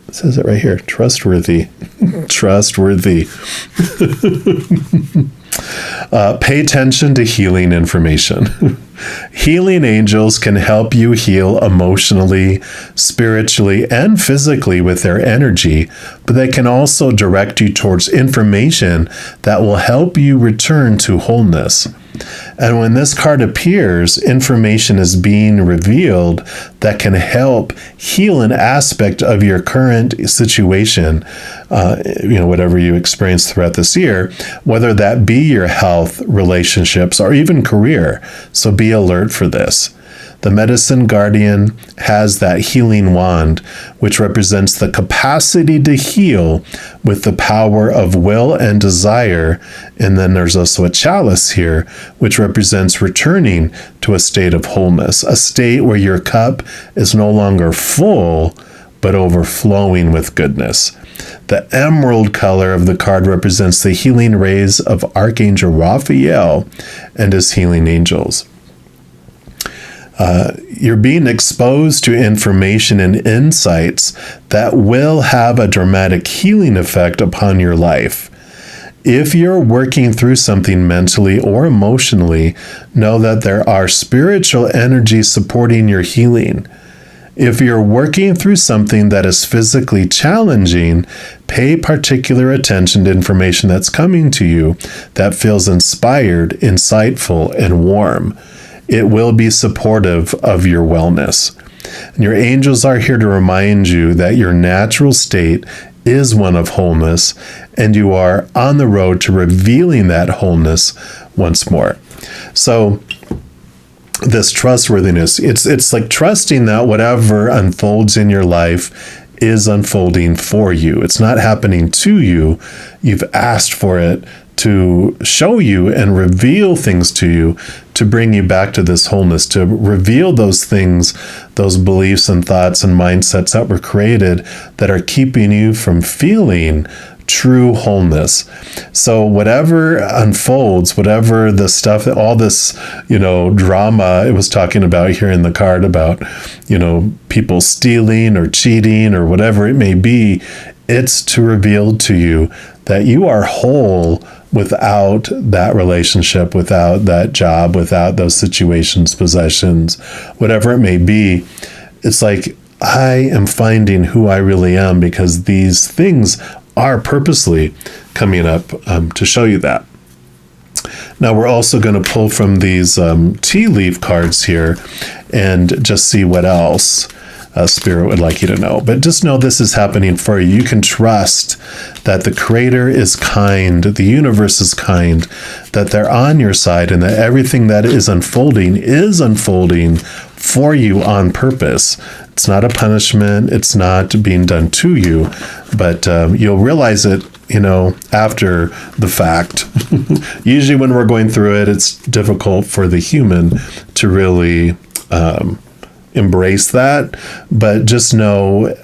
It says it right here. Trustworthy. Trustworthy. Pay attention to healing information. Healing angels can help you heal emotionally, spiritually, and physically with their energy, but they can also direct you towards information that will help you return to wholeness. And when this card appears, information is being revealed that can help heal an aspect of your current situation, whatever you experience throughout this year, whether that be your health, relationships, or even career. So be alert for this. The Medicine Guardian has that healing wand, which represents the capacity to heal with the power of will and desire. And then there's also a chalice here, which represents returning to a state of wholeness, a state where your cup is no longer full, but overflowing with goodness. The emerald color of the card represents the healing rays of Archangel Raphael and his healing angels. You're being exposed to information and insights that will have a dramatic healing effect upon your life. If you're working through something mentally or emotionally, know that there are spiritual energies supporting your healing. If you're working through something that is physically challenging, pay particular attention to information that's coming to you that feels inspired, insightful, and warm. It will be supportive of your wellness. And your angels are here to remind you that your natural state is one of wholeness, and you are on the road to revealing that wholeness once more. So this trustworthiness, it's like trusting that whatever unfolds in your life is unfolding for you. It's not happening to you. You've asked for it to show you and reveal things to you, to bring you back to this wholeness, to reveal those things, those beliefs and thoughts and mindsets that were created that are keeping you from feeling true wholeness. So whatever unfolds, whatever the stuff, all this, drama it was talking about here in the card about, people stealing or cheating or whatever it may be, it's to reveal to you that you are whole without that relationship, without that job, without those situations, possessions, whatever it may be. It's like, I am finding who I really am because these things are purposely coming up to show you that. Now we're also going to pull from these tea leaf cards here and just see what else Spirit would like you to know. But just know this is happening for you. You can trust that the Creator is kind, the universe is kind, that they're on your side, and that everything that is unfolding for you on purpose. It's not a punishment. It's not being done to you, but you'll realize it, after the fact. Usually when we're going through it, it's difficult for the human to really embrace that. But just know,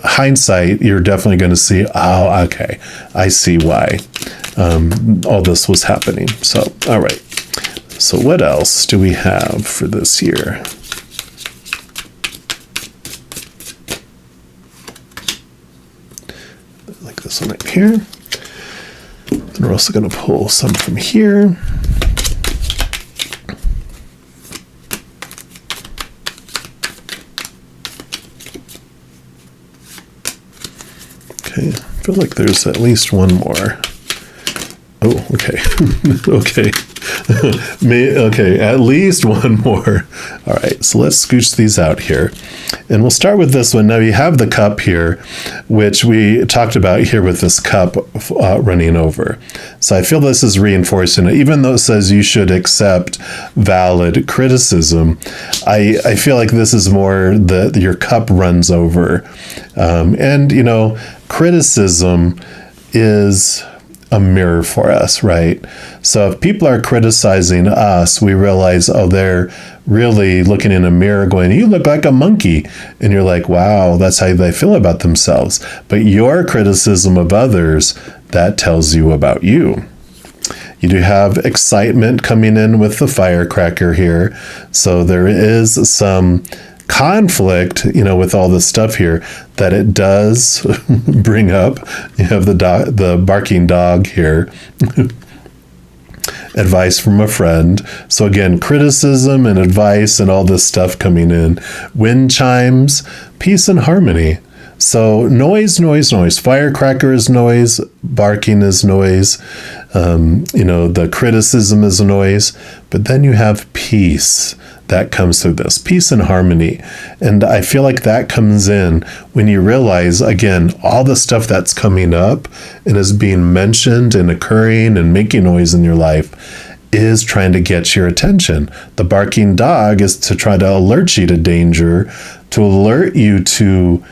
hindsight, you're definitely going to see, oh, okay, I see why all this was happening. So, all right. So what else do we have for this year? Like this one right here. And we're also going to pull some from here. Okay, I feel like there's at least one more. Oh, okay. Okay. Okay, at least one more. All right, so let's scooch these out here. And we'll start with this one. Now you have the cup here, which we talked about here with this cup running over. So I feel this is reinforcing it. Even though it says you should accept valid criticism, I feel like this is more your cup runs over. And, criticism is a mirror for us, right? So if people are criticizing us, we realize, oh, they're really looking in a mirror going, you look like a monkey. And you're like, wow, that's how they feel about themselves. But your criticism of others, that tells you about you. You do have excitement coming in with the firecracker here. So there is some conflict, with all this stuff here that it does bring up. You have the barking dog here. Advice from a friend. So again, criticism and advice and all this stuff coming in. Wind chimes, peace and harmony. So noise. Firecracker is noise. Barking is noise. The criticism is noise. But then you have peace that comes through this. Peace and harmony. And I feel like that comes in when you realize, again, all the stuff that's coming up and is being mentioned and occurring and making noise in your life is trying to get your attention. The barking dog is to try to alert you to danger, to alert you to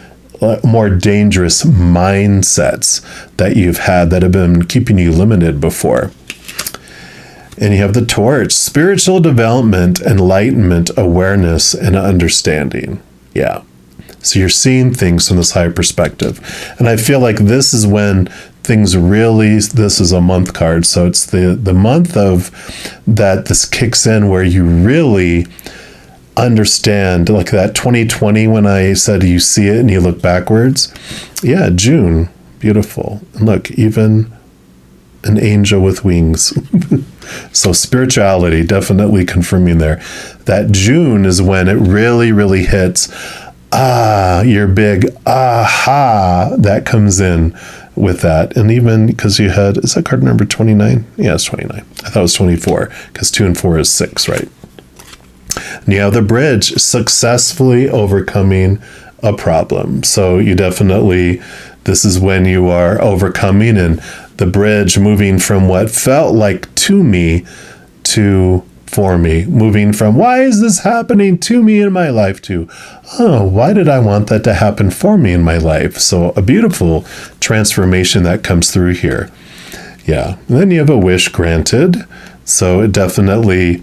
more dangerous mindsets that you've had that have been keeping you limited before. And you have the torch, spiritual development, enlightenment, awareness, and understanding. Yeah. So you're seeing things from this higher perspective. And I feel like this is when things really, this is a month card. So it's the month of that this kicks in where you really understand, like that 2020 when I said you see it and you look backwards. Yeah, June. Beautiful. And look, even an angel with wings. So spirituality, definitely confirming there. That June is when it really, really hits. Your big aha that comes in with that. And even because you had, is that card number 29? Yeah, it's 29. I thought it was 24 because 2 and 4 is 6, right? And you have the bridge, successfully overcoming a problem. So you definitely, this is when you are overcoming and the bridge moving from what felt like to me to for me, moving from, why is this happening to me in my life, to, oh, why did I want that to happen for me in my life? So a beautiful transformation that comes through here. Yeah. And then you have a wish granted. So it definitely,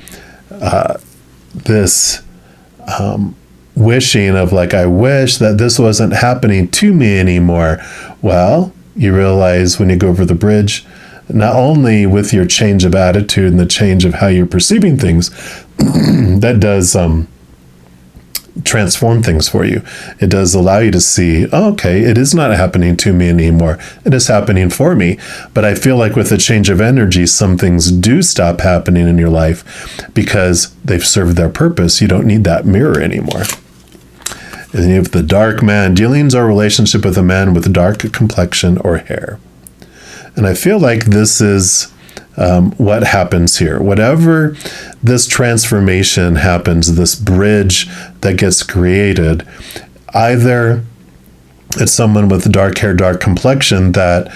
this wishing of like, I wish that this wasn't happening to me anymore. Well, you realize when you go over the bridge, not only with your change of attitude and the change of how you're perceiving things, that does transform things for you. It does allow you to see, oh, okay, it is not happening to me anymore. It is happening for me. But I feel like with the change of energy, some things do stop happening in your life because they've served their purpose. You don't need that mirror anymore. And then you have the dark man. Dealings are relationship with a man with dark complexion or hair. And I feel like this is what happens here. Whatever this transformation happens, this bridge that gets created, either it's someone with dark hair, dark complexion that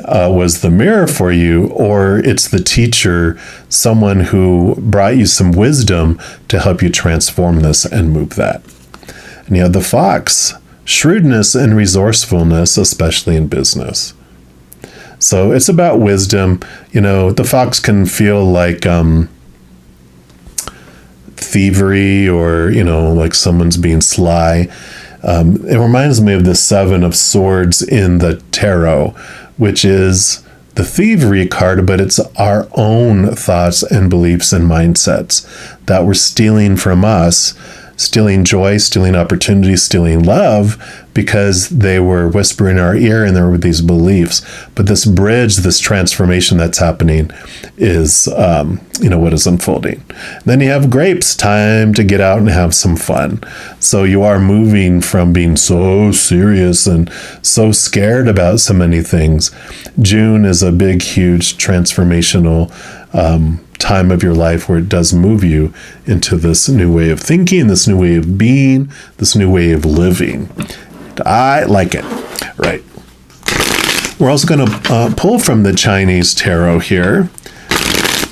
was the mirror for you, or it's the teacher, someone who brought you some wisdom to help you transform this and move that. And you have the fox, shrewdness and resourcefulness, especially in business. So it's about wisdom. You know, the fox can feel like thievery, or, you know, like someone's being sly. It reminds me of the Seven of Swords in the tarot, which is the thievery card, but it's our own thoughts and beliefs and mindsets that were stealing from us, stealing joy, stealing opportunity, stealing love, because they were whispering in our ear and there were these beliefs. But this bridge, this transformation that's happening is, what is unfolding. Then you have grapes, time to get out and have some fun. So you are moving from being so serious and so scared about so many things. June is a big, huge transformational time of your life where it does move you into this new way of thinking, this new way of being, this new way of living. I like it. Right. We're also going to pull from the Chinese tarot here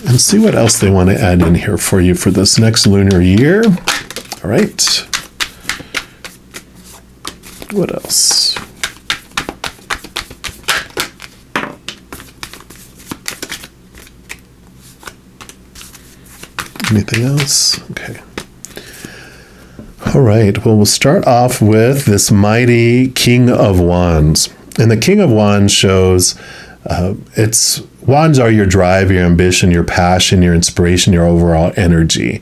and see what else they want to add in here for you for this next lunar year. All right. What else? Anything else? Okay. All right. Well, we'll start off with this mighty King of Wands. And the King of Wands shows wands are your drive, your ambition, your passion, your inspiration, your overall energy.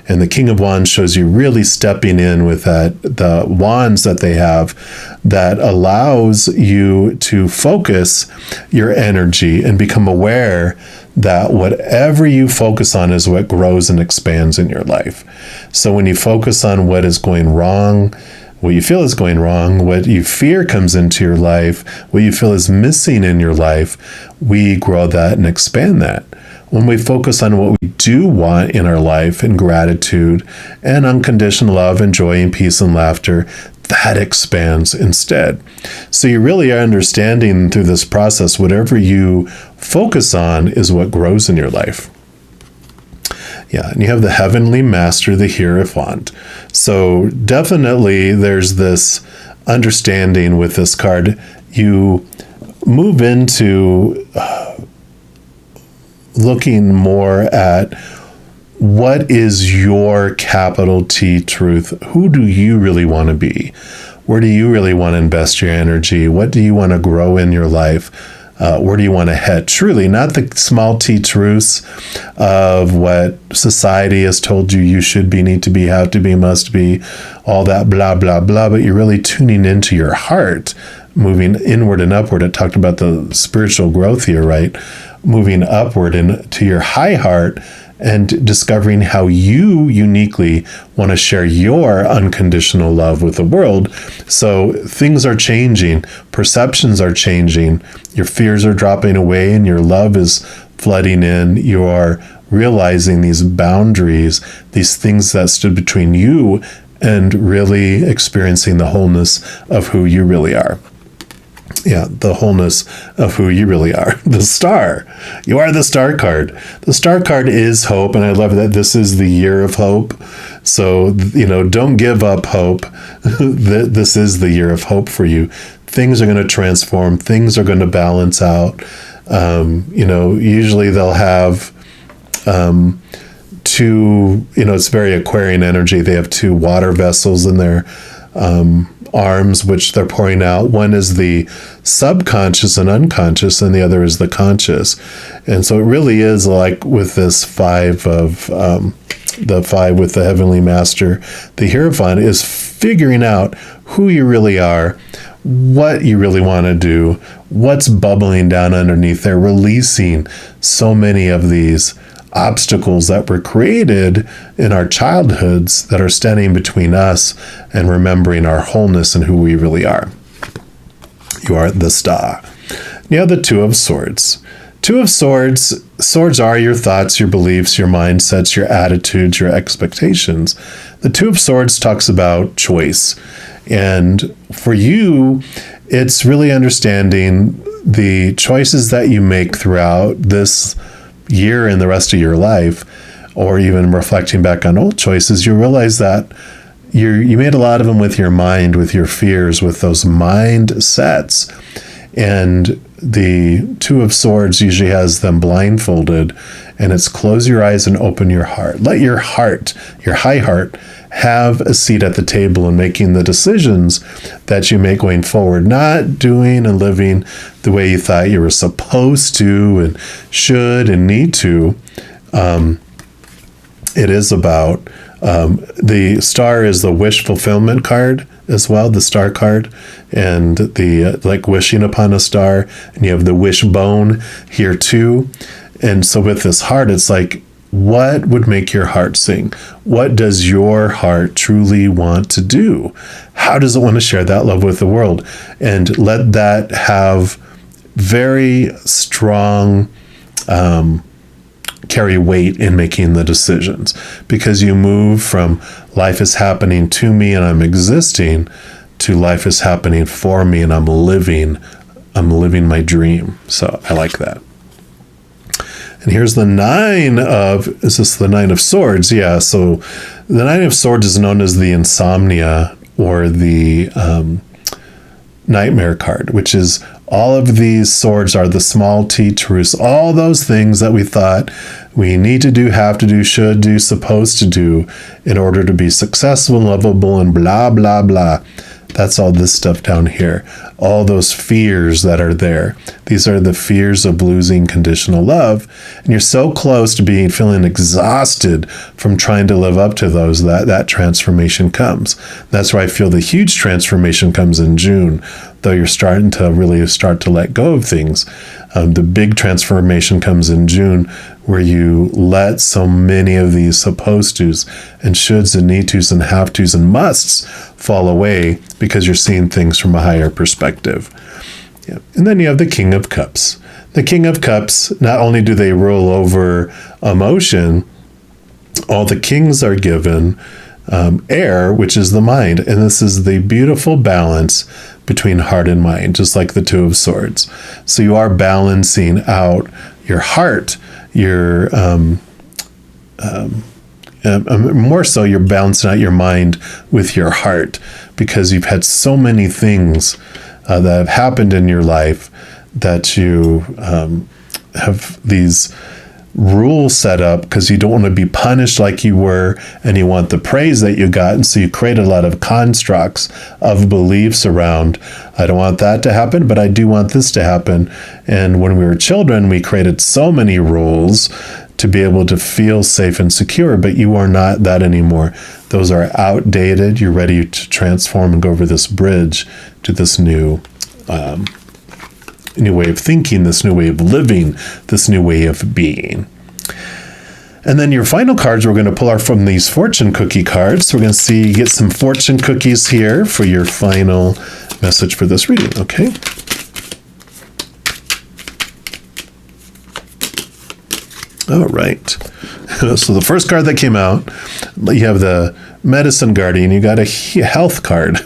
And the King of Wands shows you really stepping in with the wands that they have that allows you to focus your energy and become aware that whatever you focus on is what grows and expands in your life. So when you focus on what is going wrong, what you feel is going wrong, what you fear comes into your life, what you feel is missing in your life, we grow that and expand that. When we focus on what we do want in our life, and gratitude and unconditional love and joy and peace and laughter, that expands instead. So you really are understanding through this process, whatever you focus on is what grows in your life. Yeah, and you have the Heavenly Master, the Hierophant. So definitely there's this understanding with this card. You move into looking more at what is your capital T truth? Who do you really want to be? Where do you really want to invest your energy? What do you want to grow in your life? Where do you want to head? Truly, not the small t truths of what society has told you should be, need to be, have to be, must be, all that blah, blah, blah, but you're really tuning into your heart, moving inward and upward. It talked about the spiritual growth here, right? Moving upward into your high heart and discovering how you uniquely want to share your unconditional love with the world. So things are changing, perceptions are changing, your fears are dropping away, and your love is flooding in. You are realizing these boundaries, these things that stood between you and really experiencing the wholeness of who you really are. Yeah, the wholeness of who you really are. The star. You are the star card. The star card is hope, and I love that this is the year of hope. So, don't give up hope. This is the year of hope for you. Things are going to transform. Things are going to balance out. Usually they'll have two, it's very Aquarian energy. They have two water vessels in their arms, which they're pouring out. One is the subconscious and unconscious, and the other is the conscious. And so it really is like with this five of the five with the Heavenly Master, the Hierophant is figuring out who you really are, what you really want to do, what's bubbling down underneath there, releasing so many of these obstacles that were created in our childhoods that are standing between us and remembering our wholeness and who we really are. You are the star. You have the Two of Swords. Two of Swords, swords are your thoughts, your beliefs, your mindsets, your attitudes, your expectations. The Two of Swords talks about choice. And for you, it's really understanding the choices that you make throughout this year and the rest of your life, or even reflecting back on old choices. You realize that you made a lot of them with your mind, with your fears, with those mindsets. And the Two of Swords usually has them blindfolded, and it's close your eyes and open your heart. Let your heart, your high heart, have a seat at the table in making the decisions that you make going forward, not doing and living the way you thought you were supposed to and should and need to. It is about, the star is the wish fulfillment card as well, the star card, and the like wishing upon a star, and you have the wishbone here too. And so with this heart, it's like, what would make your heart sing? What does your heart truly want to do? How does it want to share that love with the world? And let that have very strong carry weight in making the decisions, because you move from life is happening to me and I'm existing to life is happening for me and I'm living my dream. So I like that. And here's the is this the Nine of Swords? Yeah, so the Nine of Swords is known as the insomnia or the nightmare card, which is all of these swords are the small t truths, all those things that we thought we need to do, have to do, should do, supposed to do in order to be successful, lovable, and blah, blah, blah. That's all this stuff down here. All those fears that are there. These are the fears of losing conditional love. And you're so close to feeling exhausted from trying to live up to those, that transformation comes. That's where I feel the huge transformation comes in June, though you're starting to really start to let go of things. The big transformation comes in June, where you let so many of these supposed tos and shoulds and need tos and have tos and musts fall away because you're seeing things from a higher perspective. Yeah. And then you have the King of Cups. The King of Cups, not only do they rule over emotion, all the kings are given air, which is the mind. And this is the beautiful balance between heart and mind, just like the Two of Swords. So you are balancing out your heart, your more so you're balancing out your mind with your heart, because you've had so many things that have happened in your life that you have these rules set up because you don't want to be punished like you were, and you want the praise that you got. And so you create a lot of constructs of beliefs around, I don't want that to happen, but I do want this to happen. And when we were children, we created so many rules to be able to feel safe and secure, but you are not that anymore. Those are outdated. You're ready to transform and go over this bridge to this new way of thinking, this new way of living, this new way of being. And then your final cards we're going to pull are from these fortune cookie cards. So we're going to get some fortune cookies here for your final message for this reading, okay? All right. So the first card that came out, you have the Medicine Guardian. You got a health card.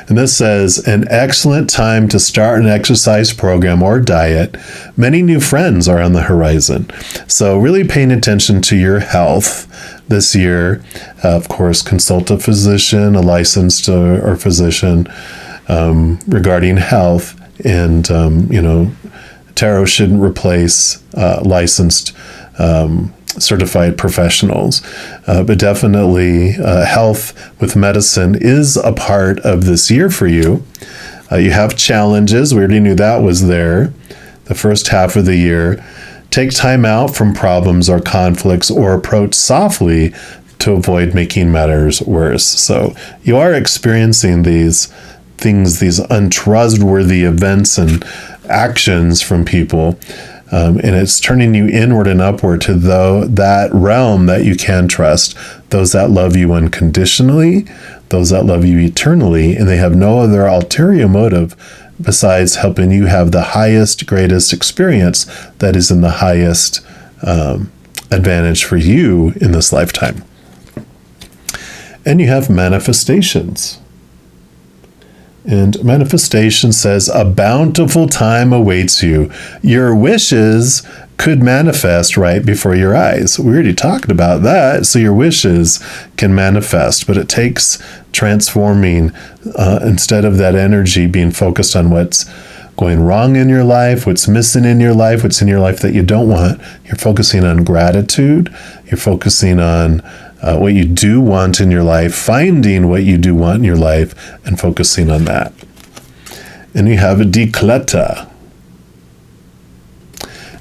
And this says, an excellent time to start an exercise program or diet. Many new friends are on the horizon. So really paying attention to your health this year. Of course, consult a physician, a licensed or physician regarding health. And, tarot shouldn't replace licensed certified professionals, but definitely health with medicine is a part of this year for you. You have challenges. We already knew that was there. The first half of the year. Take time out from problems or conflicts, or approach softly to avoid making matters worse. So you are experiencing these things, these untrustworthy events and actions from people. And it's turning you inward and upward to that realm that you can trust, those that love you unconditionally, those that love you eternally, and they have no other ulterior motive besides helping you have the highest, greatest experience that is in the highest advantage for you in this lifetime. And you have manifestations. And manifestation says, a bountiful time awaits you. Your wishes could manifest right before your eyes. We already talked about that. So your wishes can manifest, but it takes transforming instead of that energy being focused on what's going wrong in your life, what's missing in your life, what's in your life that you don't want. You're focusing on gratitude. You're focusing on what you do want in your life, finding what you do want in your life, and focusing on that. And you have a declutter.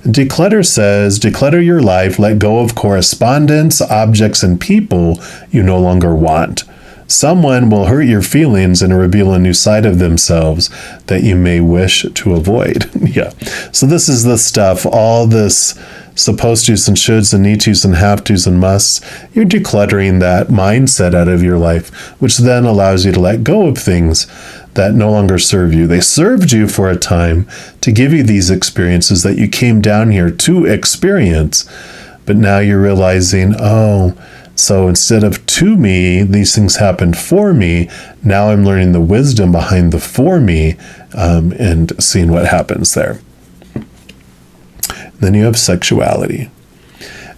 Declutter says, declutter your life, let go of correspondence, objects, and people you no longer want. Someone will hurt your feelings and reveal a new side of themselves that you may wish to avoid. Yeah. So this is the stuff, all this supposed to's and shoulds and need to's and have to's and musts. You're decluttering that mindset out of your life, which then allows you to let go of things that no longer serve you. They served you for a time to give you these experiences that you came down here to experience, but now you're realizing, so instead of to me, these things happened for me. Now I'm learning the wisdom behind the for me and seeing what happens there. Then you have sexuality.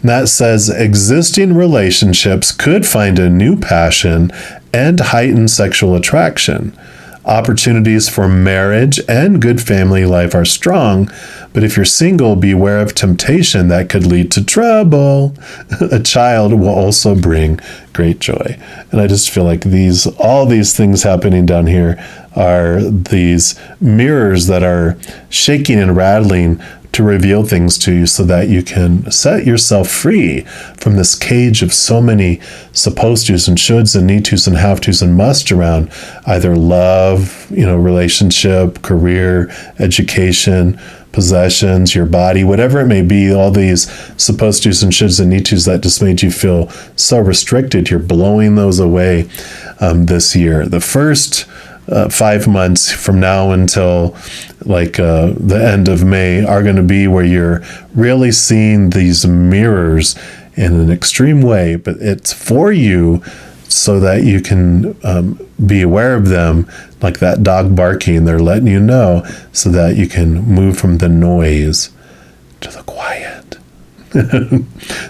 And that says existing relationships could find a new passion and heighten sexual attraction. Opportunities for marriage and good family life are strong, but if you're single, beware of temptation that could lead to trouble. A child will also bring great joy. And I just feel like all these things happening down here are these mirrors that are shaking and rattling to reveal things to you so that you can set yourself free from this cage of so many supposed to's and shoulds and need to's and have to's and must around either love, relationship, career, education, possessions, your body, whatever it may be, all these supposed to's and shoulds and need to's that just made you feel so restricted. You're blowing those away this year. The first 5 months from now until the end of May are going to be where you're really seeing these mirrors in an extreme way, but it's for you so that you can be aware of them, like that dog barking. They're letting you know so that you can move from the noise to the quiet.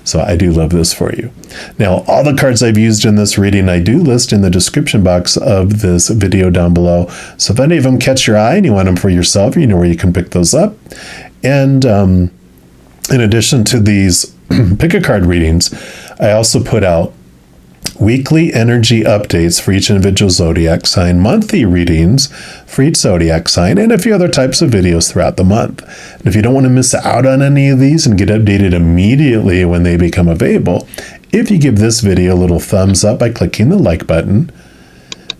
So I do love this for you. Now, all the cards I've used in this reading, I do list in the description box of this video down below. So if any of them catch your eye and you want them for yourself, you know where you can pick those up. And in addition to these pick a card readings, I also put out weekly energy updates for each individual zodiac sign, monthly readings for each zodiac sign, and a few other types of videos throughout the month. And if you don't want to miss out on any of these and get updated immediately when they become available, if you give this video a little thumbs up by clicking the like button,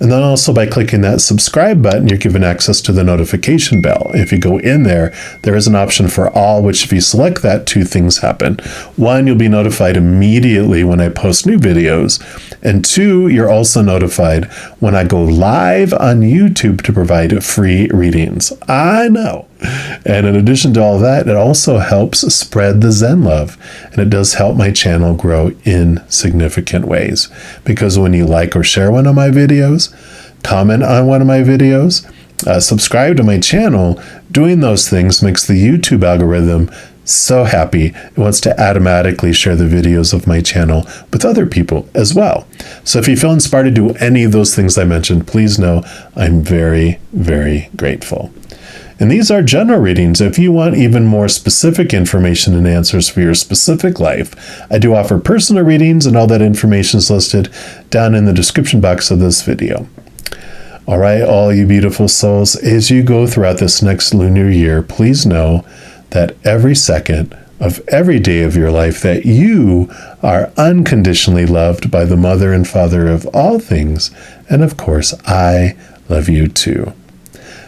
and then also by clicking that subscribe button, you're given access to the notification bell. If you go in there, there is an option for all, which if you select that, 2 things happen. 1, you'll be notified immediately when I post new videos. And 2, you're also notified when I go live on YouTube to provide free readings. I know. And in addition to all that, it also helps spread the Zen Love. And it does help my channel grow in significant ways. Because when you like or share one of my videos, comment on one of my videos, subscribe to my channel. Doing those things makes the YouTube algorithm so happy. It wants to automatically share the videos of my channel with other people as well. So if you feel inspired to do any of those things I mentioned, please know I'm very, very grateful. And these are general readings. If you want even more specific information and answers for your specific life, I do offer personal readings, and all that information is listed down in the description box of this video. All right, all you beautiful souls, as you go throughout this next lunar year, please know that every second of every day of your life that you are unconditionally loved by the Mother and Father of all things. And of course, I love you too.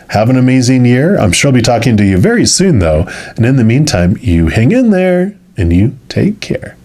Have an amazing year. I'm sure I'll be talking to you very soon, though. And in the meantime, you hang in there and you take care.